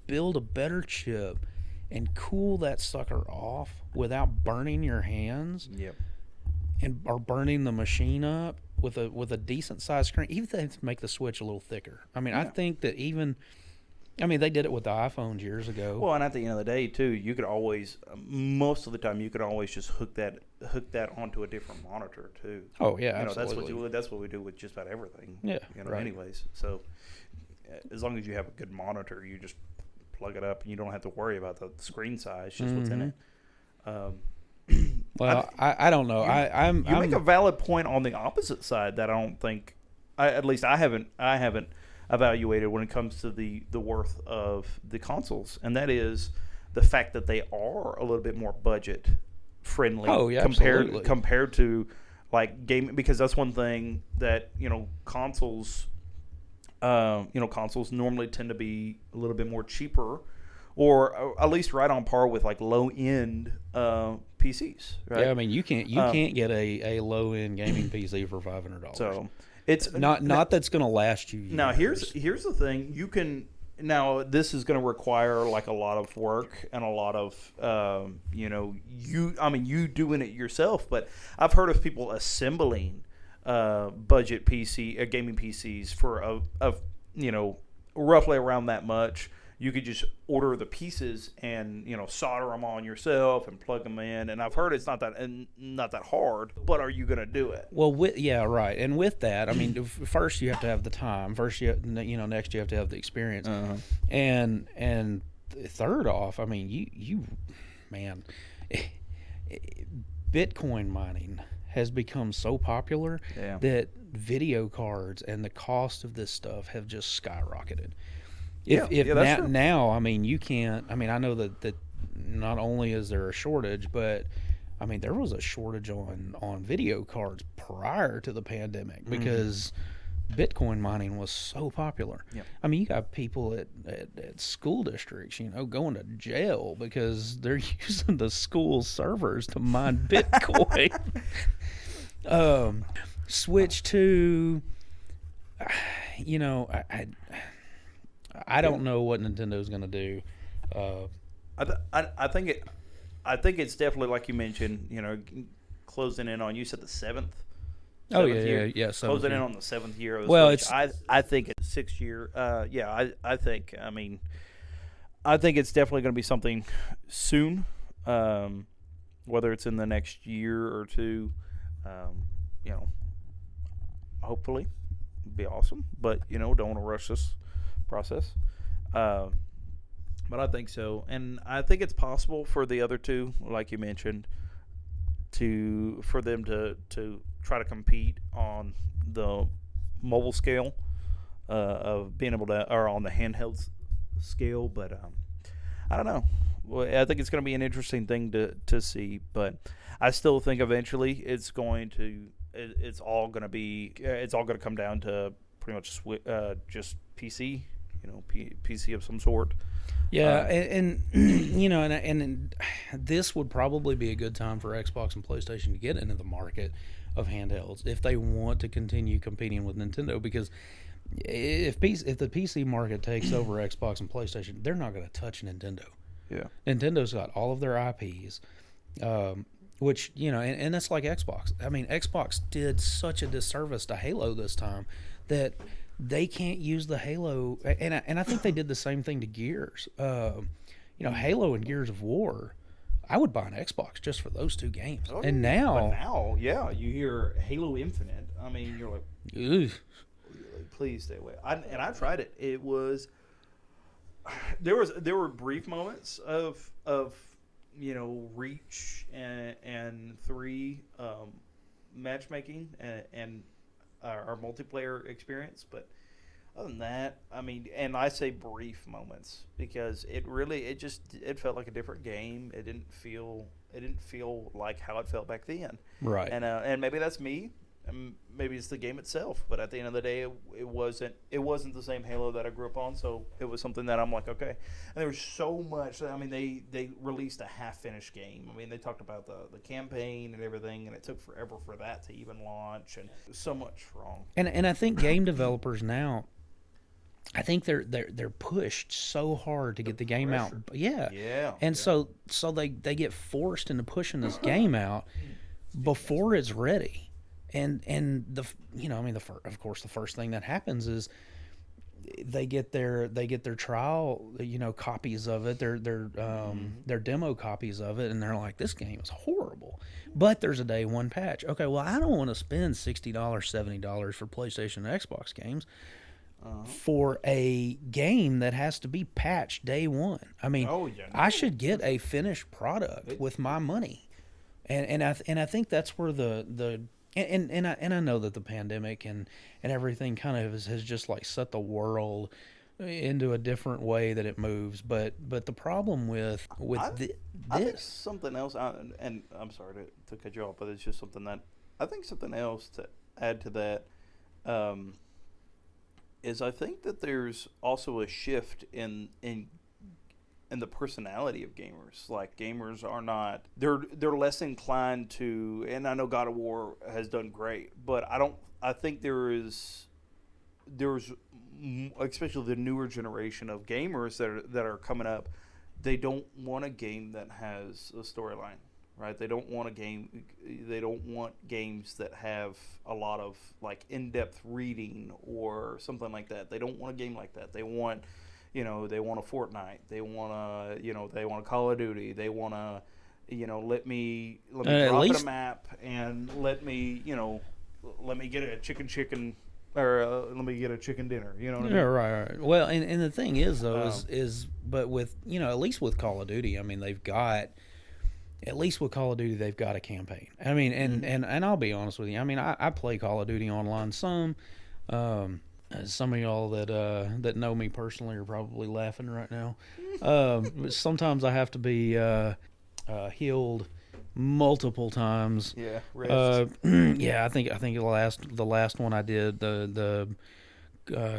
build a better chip and cool that sucker off without burning your hands. Yep. Or burning the machine up with a decent sized screen, even if they have to make the Switch a little thicker. I mean, I think that they did it with the iPhones years ago. Well, and at the end of the day, too, you could always, most of the time, you could always just hook that onto a different monitor, too. Oh yeah, absolutely. That's what we do with just about everything. Yeah, you know, right. Anyways, so as long as you have a good monitor, you just plug it up and you don't have to worry about the screen size, just what's in it. Well, I don't know. You make a valid point on the opposite side that I don't think, at least I haven't evaluated when it comes to the worth of the consoles, and that is the fact that they are a little bit more budget friendly. Oh, yeah, compared to like gaming, because that's one thing that, you know, consoles normally tend to be a little bit more cheaper, or at least right on par with like low end PCs. Right? Yeah, I mean, you can't get a low end gaming PC for $500. So it's not that's going to last you years. Now here's the thing: this is going to require like a lot of work and a lot of you doing it yourself. But I've heard of people assembling budget gaming PCs for roughly around that much. You could just order the pieces and, you know, solder them on yourself and plug them in. And I've heard it's not that hard, but are you going to do it? Well, right. And with that, I mean, first you have to have the time. Next you have to have the experience. And third off, I mean, Bitcoin mining has become so popular that video cards and the cost of this stuff have just skyrocketed. Now, I mean, you can't. I mean, I know that not only is there a shortage, but I mean, there was a shortage on video cards prior to the pandemic because Bitcoin mining was so popular. Yep. I mean, you got people at school districts, going to jail because they're using the school servers to mine Bitcoin. Switch to, I don't know what Nintendo's going to do. I think it's definitely, like you mentioned, closing in on, you said the seventh. Oh yeah. Closing in on the 7th year of the Switch. I think it's 6th year. I think it's definitely going to be something soon. Whether it's in the next year or two, hopefully, it'd be awesome. But don't want to rush this process. But I think so, and I think it's possible for the other two, like you mentioned, for them to try to compete on the mobile scale of being able to, or on the handheld scale. But I don't know. Well, I think it's going to be an interesting thing to see. But I still think eventually it's all going to come down to pretty much just PC, PC of some sort. Yeah, and this would probably be a good time for Xbox and PlayStation to get into the market of handhelds if they want to continue competing with Nintendo, because if the PC market takes over Xbox and PlayStation, they're not going to touch Nintendo. Yeah, Nintendo's got all of their IPs, which and that's like Xbox. I mean, Xbox did such a disservice to Halo this time that they can't use the Halo, and I think they did the same thing to Gears. Halo and Gears of War, I would buy an Xbox just for those two games. Oh, and now, you hear Halo Infinite. I mean, you're like, ugh. Please stay away. I tried it. It was there were brief moments of Reach and 3 matchmaking and our multiplayer experience, but other than that, I mean, and I say brief moments because it felt like a different game. It didn't feel like how it felt back then. Right. And maybe that's me. Maybe it's the game itself, but at the end of the day, it wasn't the same Halo that I grew up on. So it was something that I'm like, okay. And there was so much. I mean, they released a half-finished game. I mean, they talked about the campaign and everything, and it took forever for that to even launch, and so much wrong. And I think game developers now, I think they're pushed so hard to get the game out. Yeah. And so they get forced into pushing this game out before it's ready. And of course the first thing that happens is they get their trial copies of it, their demo copies of it, and they're like, this game is horrible, but there's a day one patch. Okay, well, I don't want to spend $60, $70 for PlayStation and Xbox games for a game that has to be patched day one. I mean, I should get a finished product with my money, and I think that's where the And I know that the pandemic and everything kind of has just like set the world into a different way that it moves. But the problem with this, I think something else, and I'm sorry to cut you off, but it's just something that I think something else to add to that is I think that there's also a shift in the personality of gamers. Like, gamers are not, they're less inclined to, and I know God of War has done great, but I think there's especially the newer generation of gamers that are coming up, they don't want a game that has a storyline, right? They don't want games that have a lot of like in-depth reading or something like that. They don't want a game like that. They want they want a Fortnite. They want a Call of Duty. They want to, let me drop in a map and let me get a chicken or let me get a chicken dinner. You know what I mean? Yeah, right. Well, and the thing is though but with at least with Call of Duty, I mean they've got a campaign. I mean, and I'll be honest with you. I mean, I play Call of Duty online some. Some of y'all that know me personally are probably laughing right now. Sometimes I have to be healed multiple times. Yeah, yeah. I think the last one I did, the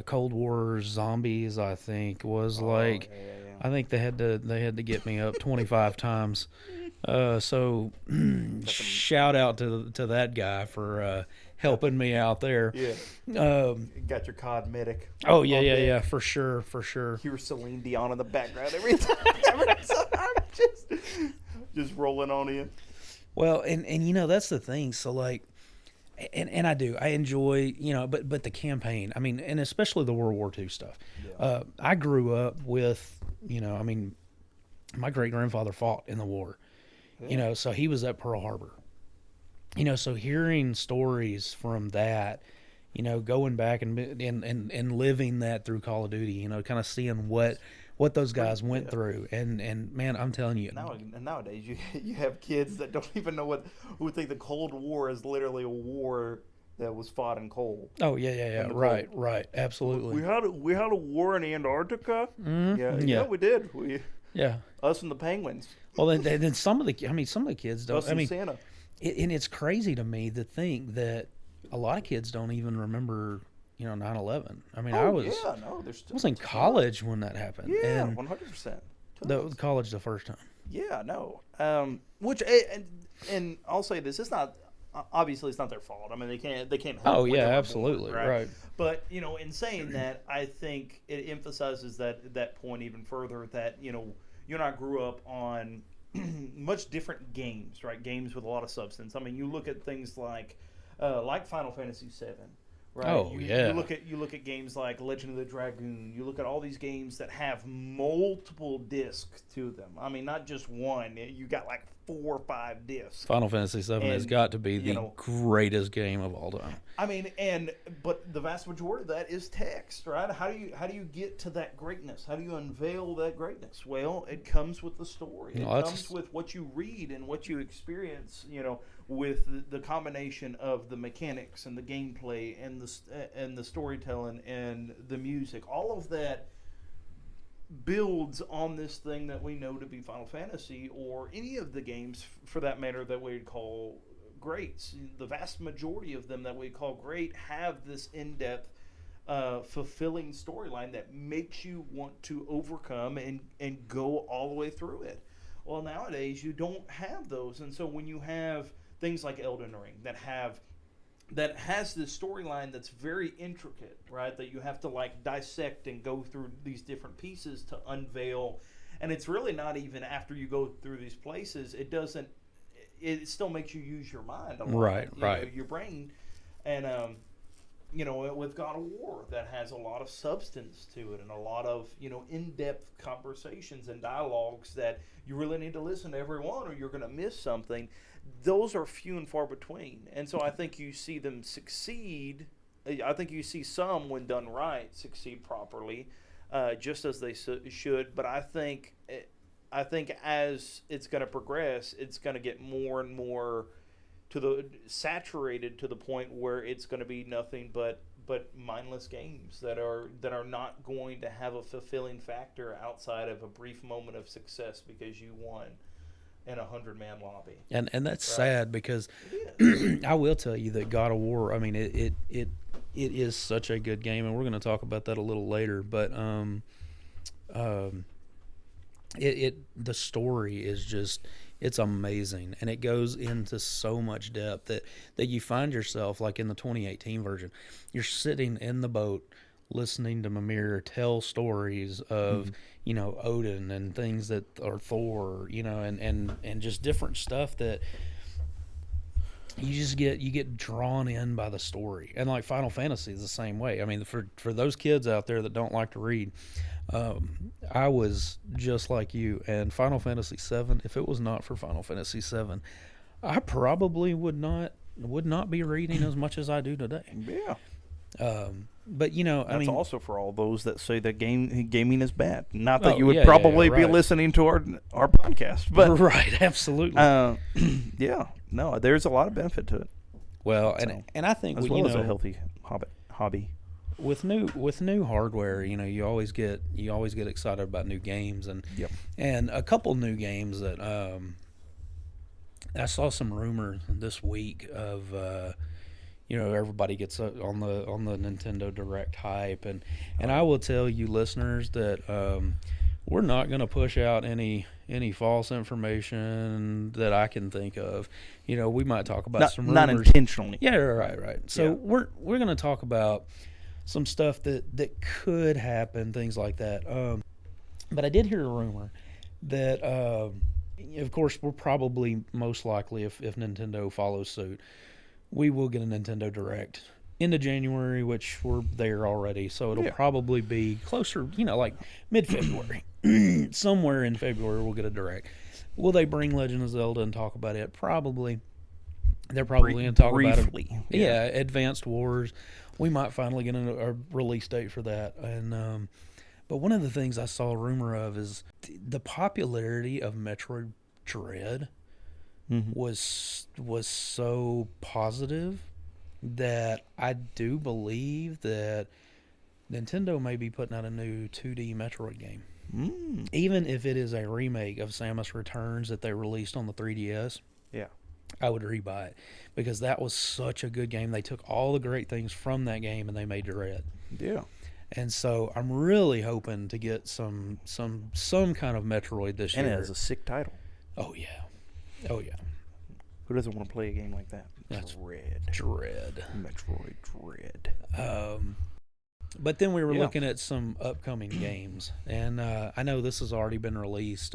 Cold War Zombies, I think was I think they had to get me up 25 times. So shout out to that guy for helping me out there. Yeah. Got your COD medic. Oh yeah, for sure. You were Celine Dion in the background every time. just rolling on you. Well, and that's the thing. So like, and I enjoy, but the campaign, I mean, and especially the World War II stuff. Yeah. I grew up with, my great grandfather fought in the war. Yeah. So he was at Pearl Harbor. So hearing stories from that, going back and living that through Call of Duty, kind of seeing what those guys went through, and man, I'm telling you, nowadays you have kids that don't even know who think the Cold War is literally a war that was fought in coal. Oh yeah, right, absolutely. We had a war in Antarctica. Mm-hmm. Yeah, we did. Us and the penguins. Well, then some of the kids don't. Us and Santa. And it's crazy to me to think that a lot of kids don't even remember, 9/11. I mean, I was in college when that happened. Yeah, 100%. The college the first time. Yeah, no. Which and I'll say this: it's not obviously it's not their fault. I mean, they can't. Help. Oh yeah, absolutely, born, right. But in saying that, I think it emphasizes that point even further. That you and I grew up on much different games, right? Games with a lot of substance. I mean, you look at things like Final Fantasy VII, right? Oh, you look at games like Legend of the Dragoon. You look at all these games that have multiple discs to them. I mean, not just one. You got like 4 or 5 discs. Final Fantasy VII has got to be the greatest game of all time. I mean, but the vast majority of that is text, right? How do you get to that greatness? How do you unveil that greatness? Well, it comes with the story. It comes with what you read and what you experience. With the combination of the mechanics and the gameplay and the storytelling and the music, all of that builds on this thing that we know to be Final Fantasy, or any of the games for that matter that we'd call greats. The vast majority of them that we call great have this in-depth, fulfilling storyline that makes you want to overcome and go all the way through it. Well, nowadays you don't have those, and so when you have things like Elden Ring that has this storyline that's very intricate, right? That you have to like dissect and go through these different pieces to unveil. And it's really not even after you go through these places, it still makes you use your mind a lot. Right. Your brain. And, with God of War, that has a lot of substance to it and a lot of, in-depth conversations and dialogues that you really need to listen to every one or you're going to miss something. Those are few and far between. And so I think you see them succeed. I think you see some, when done right, succeed properly, just as they should. But I think as it's going to progress, it's going to get more and more saturated to the point where it's going to be nothing but mindless games that are not going to have a fulfilling factor outside of a brief moment of success because you won in a 100-man lobby. And that's sad, because I will tell you that God of War, I mean, it is such a good game, and we're going to talk about that a little later, but the story is just, it's amazing, and it goes into so much depth that you find yourself, like in the 2018 version, you're sitting in the boat listening to Mimir tell stories of Odin and things that are Thor, and just different stuff that you just get drawn in by the story. And like Final Fantasy is the same way. I mean, for those kids out there that don't like to read, I was just like you. And Final Fantasy VII, if it was not for Final Fantasy VII, I probably would not be reading as much as I do today. Yeah. But that's also for all those that say that gaming is bad. Not that you would probably be listening to our podcast, but right, absolutely. No, there's a lot of benefit to it. Well, and I think as well as a healthy hobby. With new hardware, you always get excited about new games, and a couple new games that I saw some rumor this week of everybody gets on the Nintendo Direct hype, and I will tell you listeners that we're not going to push out any false information that I can think of. We might talk about some rumors. Not intentionally. Yeah, right. So we're going to talk about some stuff that could happen, things like that. But I did hear a rumor that, of course, we're probably most likely, if Nintendo follows suit, we will get a Nintendo Direct into January, which we're there already. So it'll probably be closer, like mid-February. Somewhere in February we'll get a Direct. Will they bring Legend of Zelda and talk about it? Probably. They're probably going to talk briefly. About it. Yeah, Advanced Wars. We might finally get a release date for that. And but one of the things I saw a rumor of is the popularity of Metroid Dread was so positive that I do believe that Nintendo may be putting out a new 2D Metroid game. Even if it is a remake of Samus Returns that they released on the 3DS. Yeah. I would rebuy it because that was such a good game. They took all the great things from that game and they made Dread. Yeah. And so I'm really hoping to get some kind of Metroid this year. And it has a sick title. Oh yeah. Who doesn't want to play a game like that? That's Dread. Metroid Dread. But then we were looking at some upcoming games, and I know this has already been released.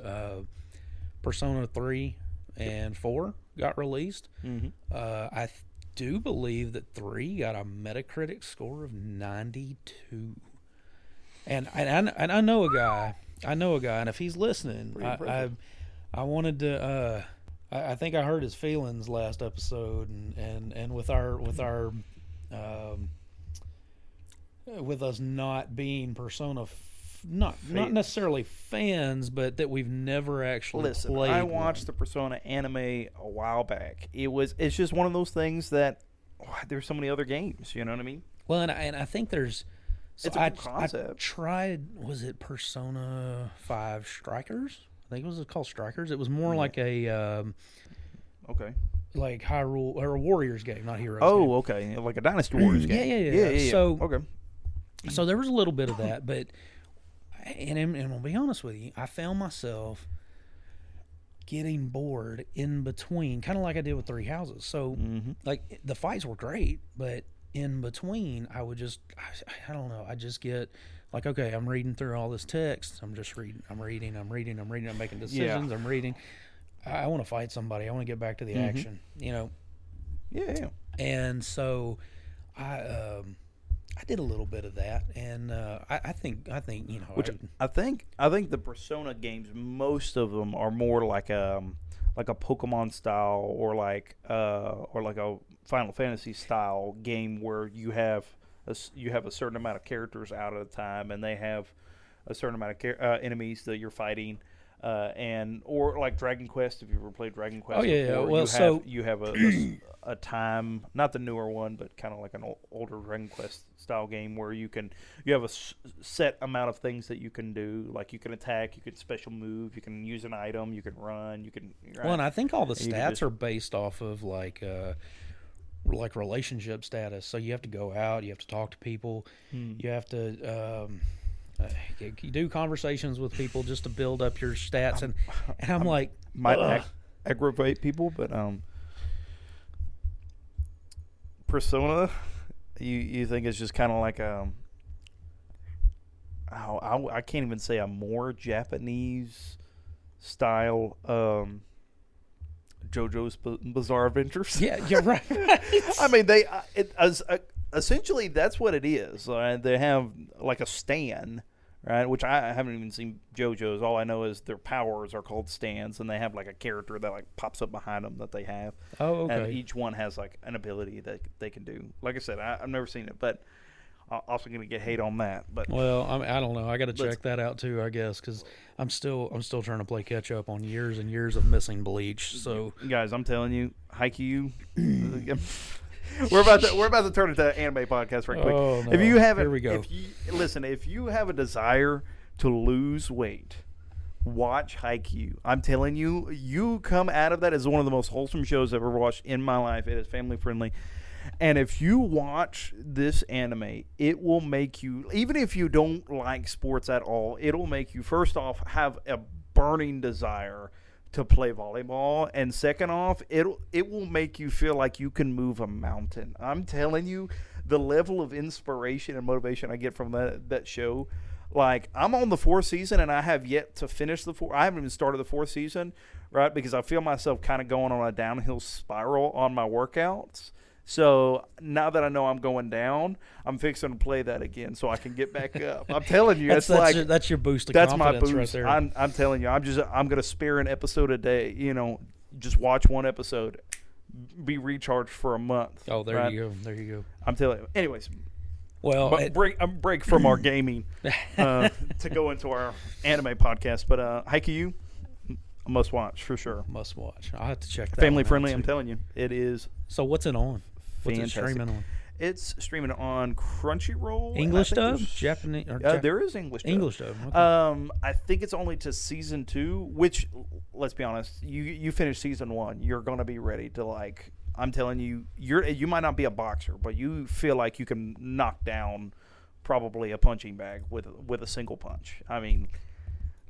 Persona 3 and 4 got released. I do believe that 3 got a Metacritic score of 92. And I know a guy, and if he's listening, I wanted to. I think I hurt his feelings last episode, and with us not being Persona, not necessarily fans, but that we've never actually played. I watched the Persona anime a while back. It's just one of those things that there's so many other games. You know what I mean? Well, and I think there's. So it's a cool concept. I tried. Was it Persona 5 Strikers? I think it was called Strikers. It was more like a like Hyrule or a Warriors game, not Heroes. Oh, okay, like a Dynasty Warriors game. Yeah. So okay. So there was a little bit of that, but and I'll be honest with you, I found myself getting bored in between, kind of like I did with Three Houses. So like the fights were great, but in between, I would just I don't know, I just get like, okay, I'm reading through all this text. I'm just reading. I'm making decisions. I'm reading. I want to fight somebody. I want to get back to the action. Yeah. And so I did a little bit of that, and I think Which I think the Persona games, most of them are more like a Pokemon style or like a Final Fantasy style game where you have a certain amount of characters out at a time, and they have a certain amount of enemies that you're fighting, or like Dragon Quest. If you ever played Dragon Quest, before, well, you have a time, not the newer one, but kind of like an older Dragon Quest style game where you have a set amount of things that you can do. Like you can attack, you can special move, you can use an item, you can run, you can. Well, and I think all the stats are based off of like relationship status. So you have to go out, you have to talk to people, you have to you do conversations with people just to build up your stats. And I'm like, might aggravate people, but Persona, you think it's just kind of like I can't even say a more Japanese style JoJo's Bizarre Adventures. Yeah, you're right. I mean, essentially that's what it is. They have like a stand, right? Which I haven't even seen JoJo's. All I know is their powers are called stands, and they have like a character that like pops up behind them that they have. Oh, okay. And each one has like an ability that they can do. Like I said, I've never seen it, but I'm also going to get hate on that. But I don't know. I got to check that out too, I guess, because I'm still trying to play catch up on years and years of missing Bleach. So guys, I'm telling you, Haikyuu. We're about to turn into an anime podcast right quick. Oh, no. If you haven't, here we go. If you have a desire to lose weight, watch Haikyuu. I'm telling you, you come out of that as one of the most wholesome shows I've ever watched in my life. It is family friendly. And if you watch this anime, it will make you, even if you don't like sports at all, it'll make you, first off, have a burning desire to play volleyball, and second off, it will make you feel like you can move a mountain. I'm telling you, the level of inspiration and motivation I get from that show. Like, I'm on the 4th season, and I have yet to finish I haven't even started the 4th season, right? Because I feel myself kind of going on a downhill spiral on my workouts. So now that I know I'm going down, I'm fixing to play that again so I can get back up. I'm telling you, that's your boost of confidence. That's my boost right there. I'm telling you, I'm going to spare an episode a day. You know, just watch one episode, be recharged for a month. Oh, there you go. I'm telling you. Anyways, well, break from our gaming to go into our anime podcast. But Haikyuu, must watch for sure. Must watch. I'll have to check that. Family friendly. I'm telling you, it is. So what's it on? What's fantastic. It streaming on? It's streaming on Crunchyroll. English dub? Japanese? There is English dub. English dub. Okay. I think it's only to season 2, which, let's be honest, you finish season 1, you're going to be ready to, like, I'm telling you, you might not be a boxer, but you feel like you can knock down probably a punching bag with a single punch. I mean,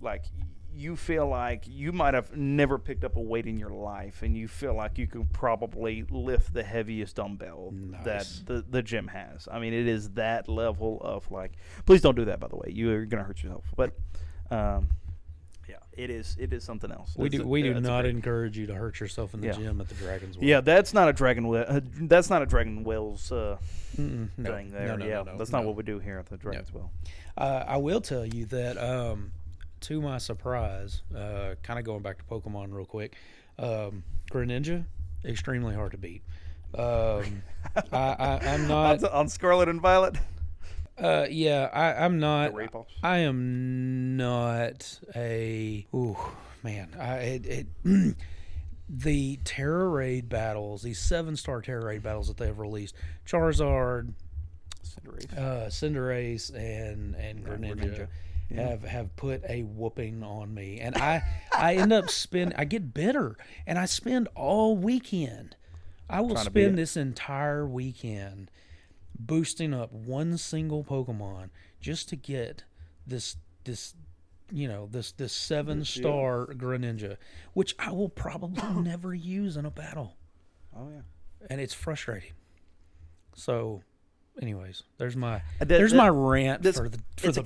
like, you feel like you might have never picked up a weight in your life, and you feel like you could probably lift the heaviest dumbbell that the gym has. I mean, it is that level of, like, please don't do that, by the way. You're going to hurt yourself. But, yeah, it is something else. We do not encourage you to hurt yourself in the gym at the Dragon's Well. Yeah, that's not a Dragon Wells thing there. No, that's not what we do here at the Dragon's Well. I will tell you that to my surprise, kind of going back to Pokemon real quick, Greninja, extremely hard to beat. I'm not on Scarlet and Violet. I'm not. I am not a. Ooh, man! The Terra Raid battles, these 7-star Terra Raid battles that they have released, Charizard, Cinderace, and Greninja. Have put a whooping on me, and I end up I get bitter, and I spend all weekend. I will spend this entire weekend boosting up one single Pokemon just to get this 7-star Greninja, which I will probably never use in a battle. Oh yeah, and it's frustrating. So. Anyways, there's my rant for the It's a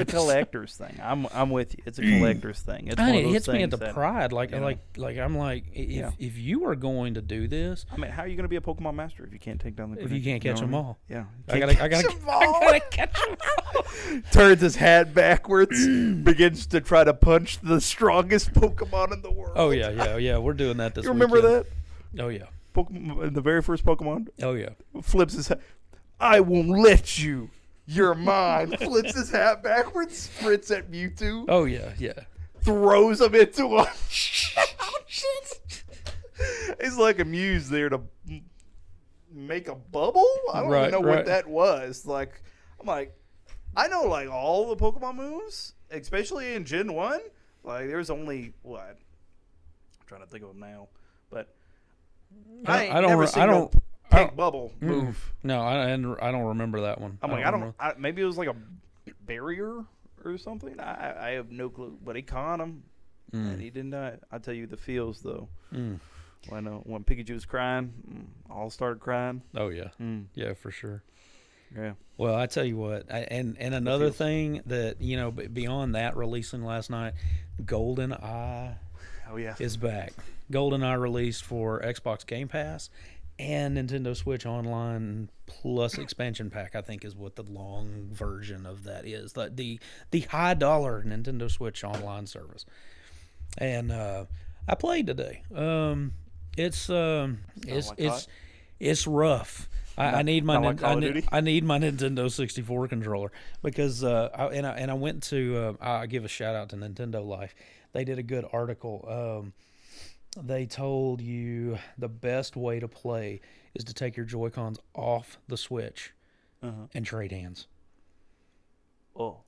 collector's thing. I'm with you. It's a collector's thing. It's it hits me at the pride. If you are going to do this, I mean, how are you going to be a Pokemon master if you can't take down the? If you can't catch them all, yeah, I gotta catch them all. Turns his hat backwards, begins to try to punch the strongest Pokemon in the world. Oh yeah. We're doing that this. You remember weekend. that? Oh yeah. Pokemon, the very first Pokemon. Oh yeah. Flips his hat. I won't let you. You're mine. Flips his hat backwards, sprints at Mewtwo. Oh, yeah. Throws him into a... He's like amused there to make a bubble? I don't even know what that was. Like, I'm like, I know, like, all the Pokemon moves, especially in Gen 1. Like, there's only, what? I'm trying to think of them now. But I don't bubble move. No, I don't remember that one. I'm like, maybe it was like a barrier or something. I have no clue. But he caught him, and he didn't die. I tell you the feels though. When Pikachu's crying, all started crying. Oh yeah, yeah for sure. Yeah. Well, I tell you what, and another thing that beyond that releasing last night, GoldenEye. Oh yeah, is back. GoldenEye released for Xbox Game Pass and Nintendo Switch Online Plus expansion pack, I think is what the long version of that is. The high dollar Nintendo Switch Online service. And I played today. It's rough. I need my Nintendo 64 controller because I went to I give a shout out to Nintendo Life. They did a good article. They told you the best way to play is to take your Joy-Cons off the Switch and trade hands. Oh.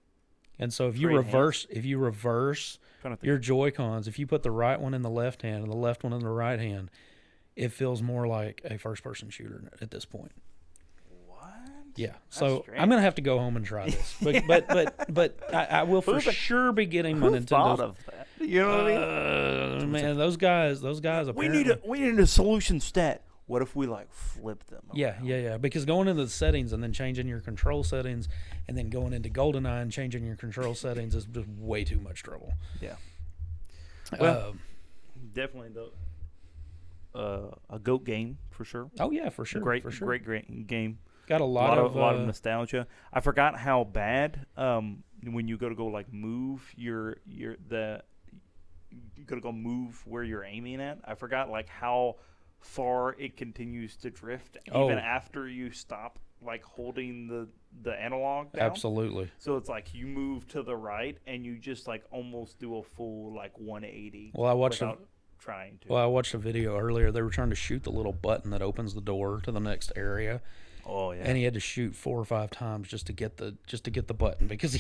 And so if you reverse your Joy-Cons, if you put the right one in the left hand and the left one in the right hand, it feels more like a first-person shooter at this point. What? Yeah. So I'm gonna have to go home and try this, but I will for sure be getting my Nintendo. Thought of that? You know what I mean? Man, those guys. We need a solution stat. What if we flip them? Yeah. Because going into the settings and then changing your control settings, and then going into GoldenEye and changing your control settings is just way too much trouble. Yeah. Well, definitely a GOAT game for sure. Oh yeah, for sure. Great game. Got a lot of nostalgia. I forgot how bad when you go move you gotta go move where you're aiming at. I forgot how far it continues to drift even after you stop holding the analog down. Absolutely. So it's you move to the right and you just almost do a full 180. Well, I watched trying to. Well, I watched a video earlier. They were trying to shoot the little button that opens the door to the next area. Oh yeah. And he had to shoot 4 or 5 times just to get the button because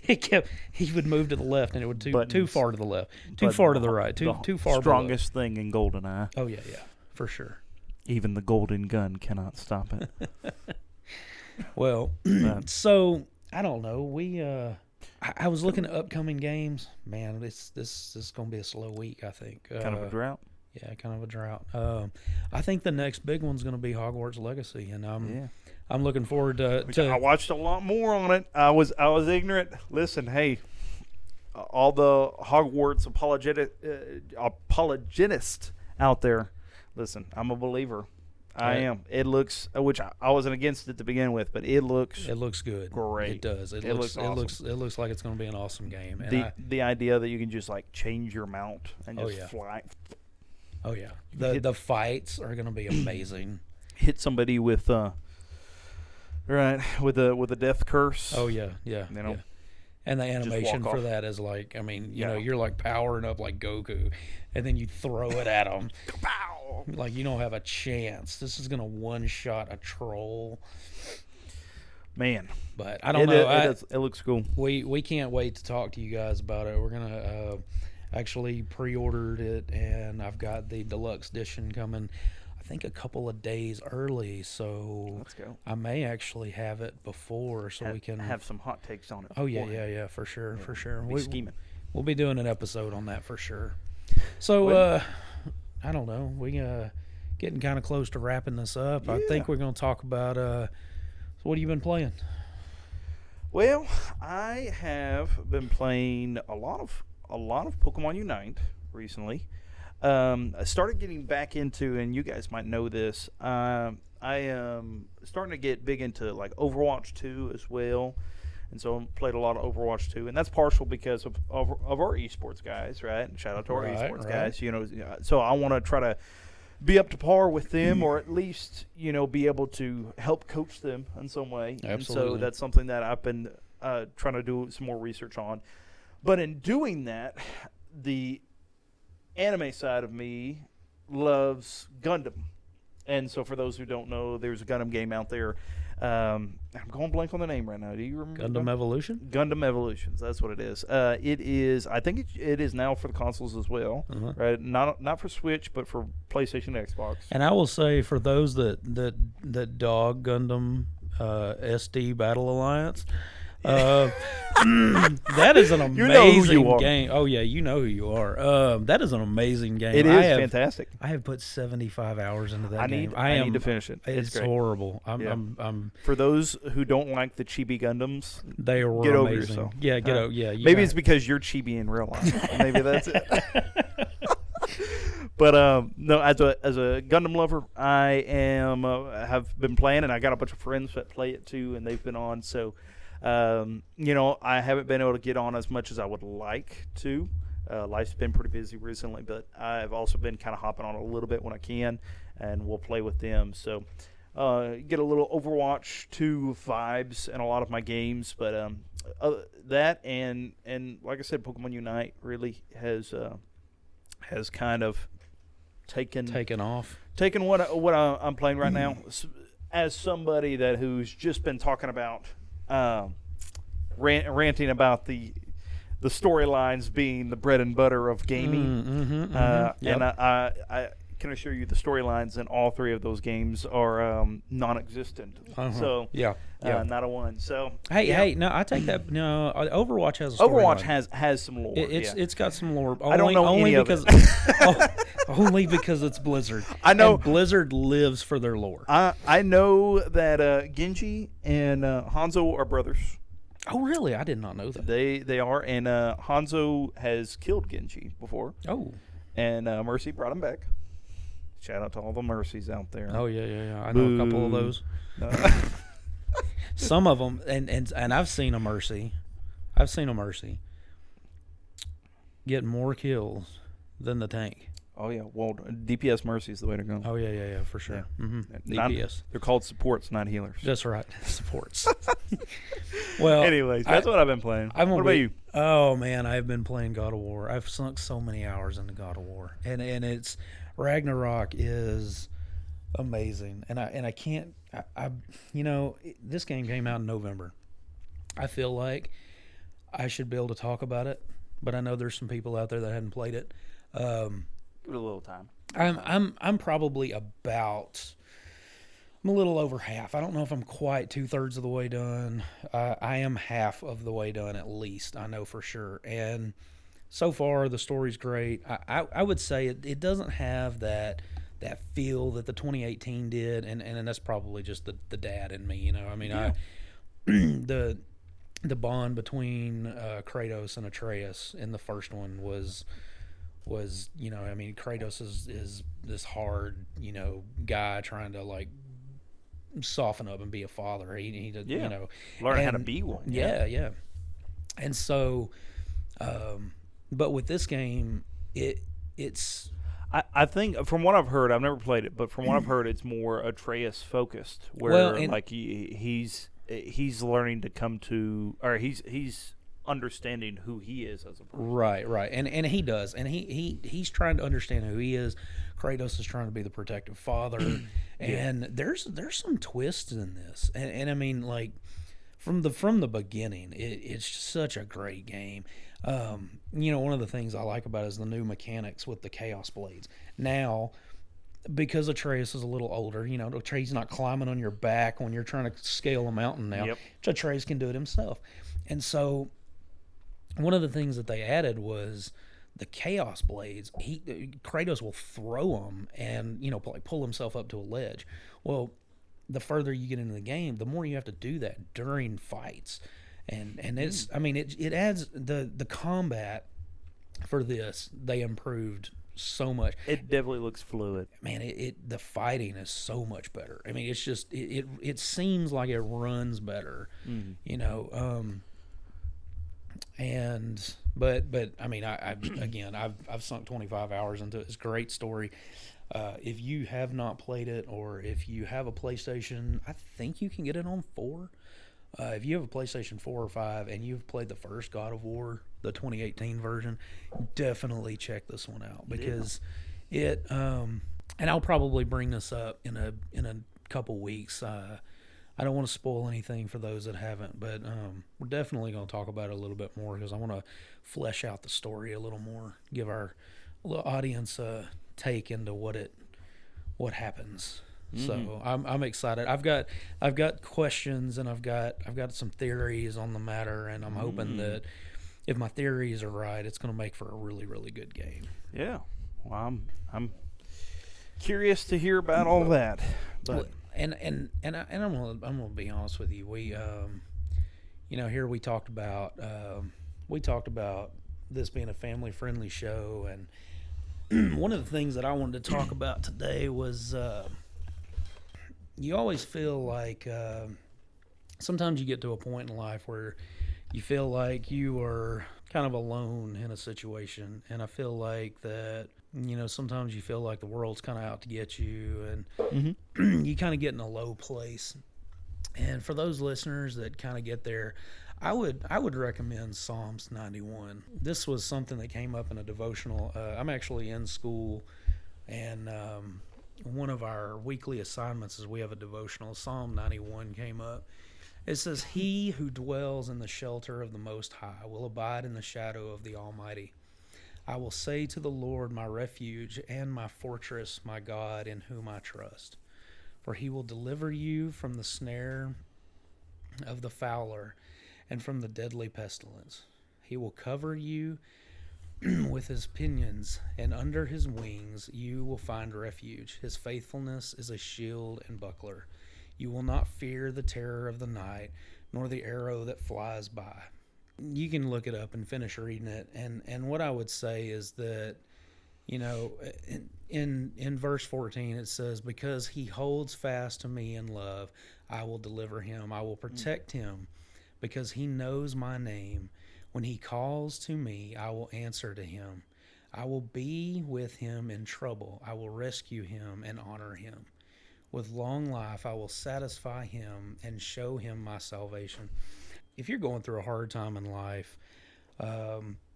he would move to the left and it would too far to the left, too far to the right, too far. Strongest thing in GoldenEye. Oh yeah, for sure. Even the golden gun cannot stop it. Well, so I don't know. I was looking at upcoming games. Man, this is going to be a slow week, I think. Kind of a drought. Yeah, kind of a drought. I think the next big one's going to be Hogwarts Legacy, and I'm looking forward to. I watched a lot more on it. I was ignorant. Listen, hey, all the Hogwarts apologists out there. Listen, I'm a believer. I am. It looks, which I wasn't against it to begin with, but it looks good. Great. It does. It looks awesome. It looks like it's going to be an awesome game. And the idea that you can just change your mount and just fly. Oh yeah. The fights are going to be amazing. Hit somebody with a death curse. Oh yeah. You know. Yeah. And the animation for that is you're powering up like Goku, and then you throw it at them. You don't have a chance. This is gonna one-shot a troll. Man, but I don't know. It looks cool. We can't wait to talk to you guys about it. We're gonna actually pre-ordered it, and I've got the deluxe edition coming. I think a couple of days early, so let's go. I may actually have it before, so we can have some hot takes on it. Oh yeah, for sure. We're scheming. We'll be doing an episode on that for sure. So I don't know. We getting kind of close to wrapping this up. Yeah. I think we're going to talk about. So what have you been playing? Well, I have been playing a lot of Pokemon Unite recently. I started getting back into, and you guys might know this, I am starting to get big into Overwatch 2 as well. And so I played a lot of Overwatch 2, and that's partial because of our esports guys, right? And shout out to our esports guys. So I want to try to be up to par with them, or at least be able to help coach them in some way. Absolutely. And so that's something that I've been trying to do some more research on. But in doing that, the anime side of me loves Gundam. And so for those who don't know, there's a Gundam game out there. I'm going blank on the name right now. Do you remember? Gundam Evolution? Gundam Evolutions. That's what it is. It is. I think it is now for the consoles as well. Uh-huh. Right? Not for Switch, but for PlayStation and Xbox. And I will say for those that dog Gundam SD Battle Alliance, that is an amazing game. Oh yeah, you know who you are. That is an amazing game. It is fantastic. I have put 75 hours into that game. I need to finish it. It's horrible. I'm for those who don't like the chibi Gundams, they were get amazing. Over yourself. Yeah, get over. Yeah, maybe it's because you're chibi in real life. Maybe that's it. But no, as a Gundam lover, I have been playing, and I got a bunch of friends that play it too, and they've been on. So. I haven't been able to get on as much as I would like to. Life's been pretty busy recently, but I've also been kind of hopping on a little bit when I can, and we'll play with them. So get a little Overwatch 2 vibes in a lot of my games, but that and like I said, Pokemon Unite really has kind of taken off. Taken what I'm playing right now. As somebody who's just been talking about ranting about the storylines being the bread and butter of gaming. Yep. And I can assure you the storylines in all three of those games are non-existent. So not a one. So hey, no, I take that. No, Overwatch has a storyline. Overwatch has some lore. It's got some lore. I don't know only any because of it. only because it's Blizzard. I know and Blizzard lives for their lore. I know that Genji and Hanzo are brothers. Oh, really? I did not know that. They are, and Hanzo has killed Genji before. Oh, and Mercy brought him back. Shout out to all the Mercies out there. Oh yeah. I know a couple of those. Some of them, and I've seen a Mercy. Get more kills than the tank. Oh yeah, well DPS Mercy is the way to go. Oh yeah, for sure. Yeah. DPS. They're called supports, not healers. That's right, supports. Well, anyways, that's what I've been playing. What about you? Oh man, I've been playing God of War. I've sunk so many hours into God of War, and it's Ragnarok is amazing, and I can't. This game came out in November. I feel like I should be able to talk about it, but I know there's some people out there that hadn't played it. Give it a little time. I'm probably about. I'm a little over half. I don't know if I'm quite 2/3 of the way done. I am half of the way done at least. I know for sure. And so far the story's great. I would say it doesn't have that feel that the 2018 did, and that's probably just the dad in me. You know, I mean, the bond between Kratos and Atreus in the first one was I mean, Kratos is this hard guy trying to like soften up and be a father. He learn how to be one. Yeah. And so, but with this game, it's. I think from what I've heard, I've never played it, but from what I've heard, it's more Atreus focused, where he's learning to come to, or he's understanding who he is as a person. Right, and he does, and he's trying to understand who he is. Kratos is trying to be the protective father, and there's some twists in this, and I mean, like from the beginning, it's such a great game. One of the things I like about it is the new mechanics with the Chaos Blades. Now, because Atreus is a little older, Atreus not climbing on your back when you're trying to scale a mountain now. Yep. Atreus can do it himself, and so. One of the things that they added was the Chaos Blades. Kratos will throw them and pull himself up to a ledge. Well, the further you get into the game, the more you have to do that during fights, and it's it adds the combat for this. They improved so much. It definitely looks fluid. Man, the fighting is so much better. I mean, it's just it seems like it runs better. But I mean, I've sunk 25 hours into it. It's a great story. If you have not played it, or if you have a PlayStation, I think you can get it on 4. If you have a PlayStation 4 or 5 and you've played the first God of War, the 2018 version, definitely check this one out, because it. And I'll probably bring this up in a couple weeks. I don't want to spoil anything for those that haven't, but we're definitely going to talk about it a little bit more, because I want to flesh out the story a little more, give our audience a take into what happens. Mm-hmm. So I'm excited. I've got questions, and I've got some theories on the matter, and I'm hoping that if my theories are right, it's going to make for a really, really good game. Yeah. Well, I'm curious to hear about all that, but. And I'm gonna be honest with you. We, here we talked about this being a family friendly show, and one of the things that I wanted to talk about today was you always feel like sometimes you get to a point in life where you feel like you are kind of alone in a situation, and I feel like that. Sometimes you feel like the world's kind of out to get you, and you kind of get in a low place. And for those listeners that kind of get there, I would recommend Psalms 91. This was something that came up in a devotional. I'm actually in school, and one of our weekly assignments is we have a devotional. Psalm 91 came up, It says, "He who dwells in the shelter of the Most High will abide in the shadow of the Almighty. I will say to the Lord, my refuge and my fortress, my God, in whom I trust. For he will deliver you from the snare of the fowler and from the deadly pestilence. He will cover you with his pinions, and under his wings you will find refuge. His faithfulness is a shield and buckler. You will not fear the terror of the night, nor the arrow that flies by." You can look it up and finish reading it. And what I would say is that, you know, in verse 14 it says, "Because he holds fast to me in love, I will deliver him. I will protect him, because he knows my name. When he calls to me, I will answer to him. I will be with him in trouble. I will rescue him and honor him. With long life, I will satisfy him and show him my salvation." If you're going through a hard time in life,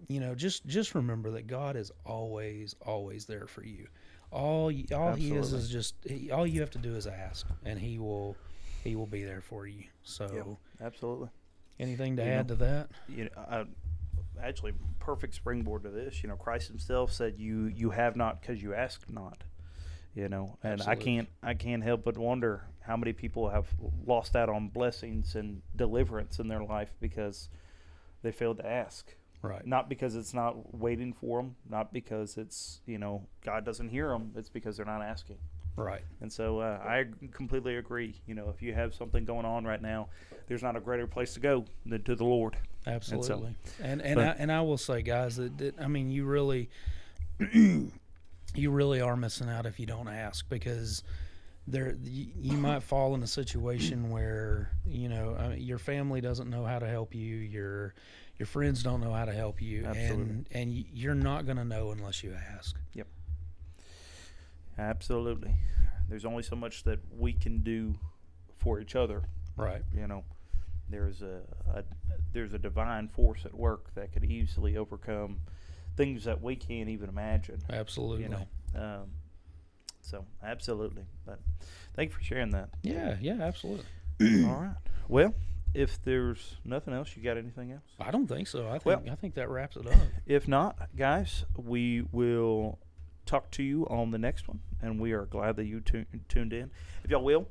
you know, just remember that God is always there for you. All he is just, all you have to do is ask, and he will be there for you. So, yeah, absolutely. Anything to add to that? You know, actually, perfect springboard to this. You know, Christ Himself said, "You have not because you ask not." You know, and absolutely. I can't help but wonder how many people have lost out on blessings and deliverance in their life because they failed to ask. Right. Not because it's not waiting for them, not because it's, you know, God doesn't hear them. It's because they're not asking. Right. And so I completely agree. You know, if you have something going on right now, there's not a greater place to go than to the Lord. Absolutely. And I will say, guys, that I mean, you really you really are missing out if you don't ask, because you might fall in a situation where, you know, your family doesn't know how to help you, your friends don't know how to help you. Absolutely. and you're not going to know unless you ask. Yep. Absolutely. There's only so much that we can do for each other. Right. You know, there's a divine force at work that could easily overcome things that we can't even imagine. Absolutely. You know, so absolutely. But thank you for sharing that. Yeah, absolutely. All right. Well, if there's nothing else, you got anything else? I don't think so. I think that wraps it up. If not, guys, we will talk to you on the next one, and we are glad that you tuned in. If y'all will,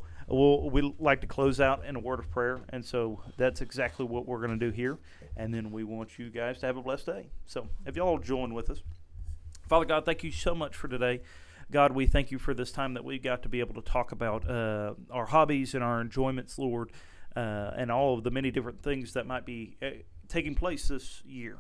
we'd like to close out in a word of prayer, and so that's exactly what we're going to do here, and then we want you guys to have a blessed day. So if y'all join with us. Father God, thank you so much for today. God, we thank you for this time that we got to be able to talk about our hobbies and our enjoyments, Lord, and all of the many different things that might be taking place this year.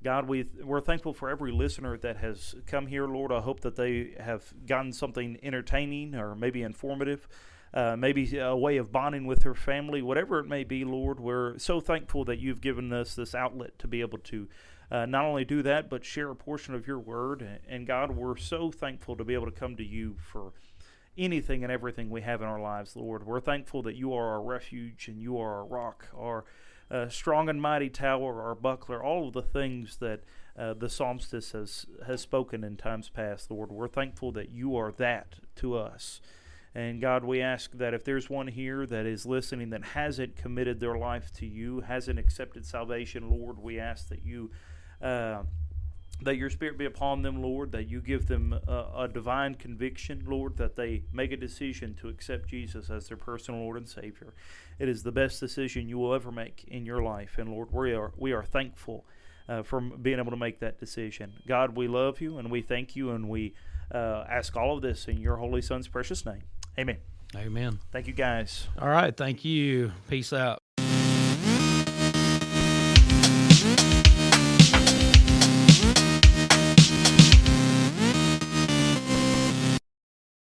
God, we're thankful for every listener that has come here, Lord. I hope that they have gotten something entertaining or maybe informative, maybe a way of bonding with their family, whatever it may be, Lord. We're so thankful that you've given us this outlet to be able to not only do that, but share a portion of your word. And God, we're so thankful to be able to come to you for anything and everything we have in our lives, Lord. We're thankful that you are our refuge and you are our rock, our strong and mighty tower, our buckler, all of the things that the psalmist has spoken in times past, Lord. We're thankful that you are that to us. And God, we ask that if there's one here that is listening that hasn't committed their life to you, hasn't accepted salvation, Lord, we ask that you that your Spirit be upon them, Lord, that you give them a divine conviction, Lord, that they make a decision to accept Jesus as their personal Lord and Savior. It is the best decision you will ever make in your life, and Lord, we are thankful for being able to make that decision. God, we love you, and we thank you, and we ask all of this in your Holy Son's precious name. Amen. Amen. Thank you, guys. All right, thank you. Peace out.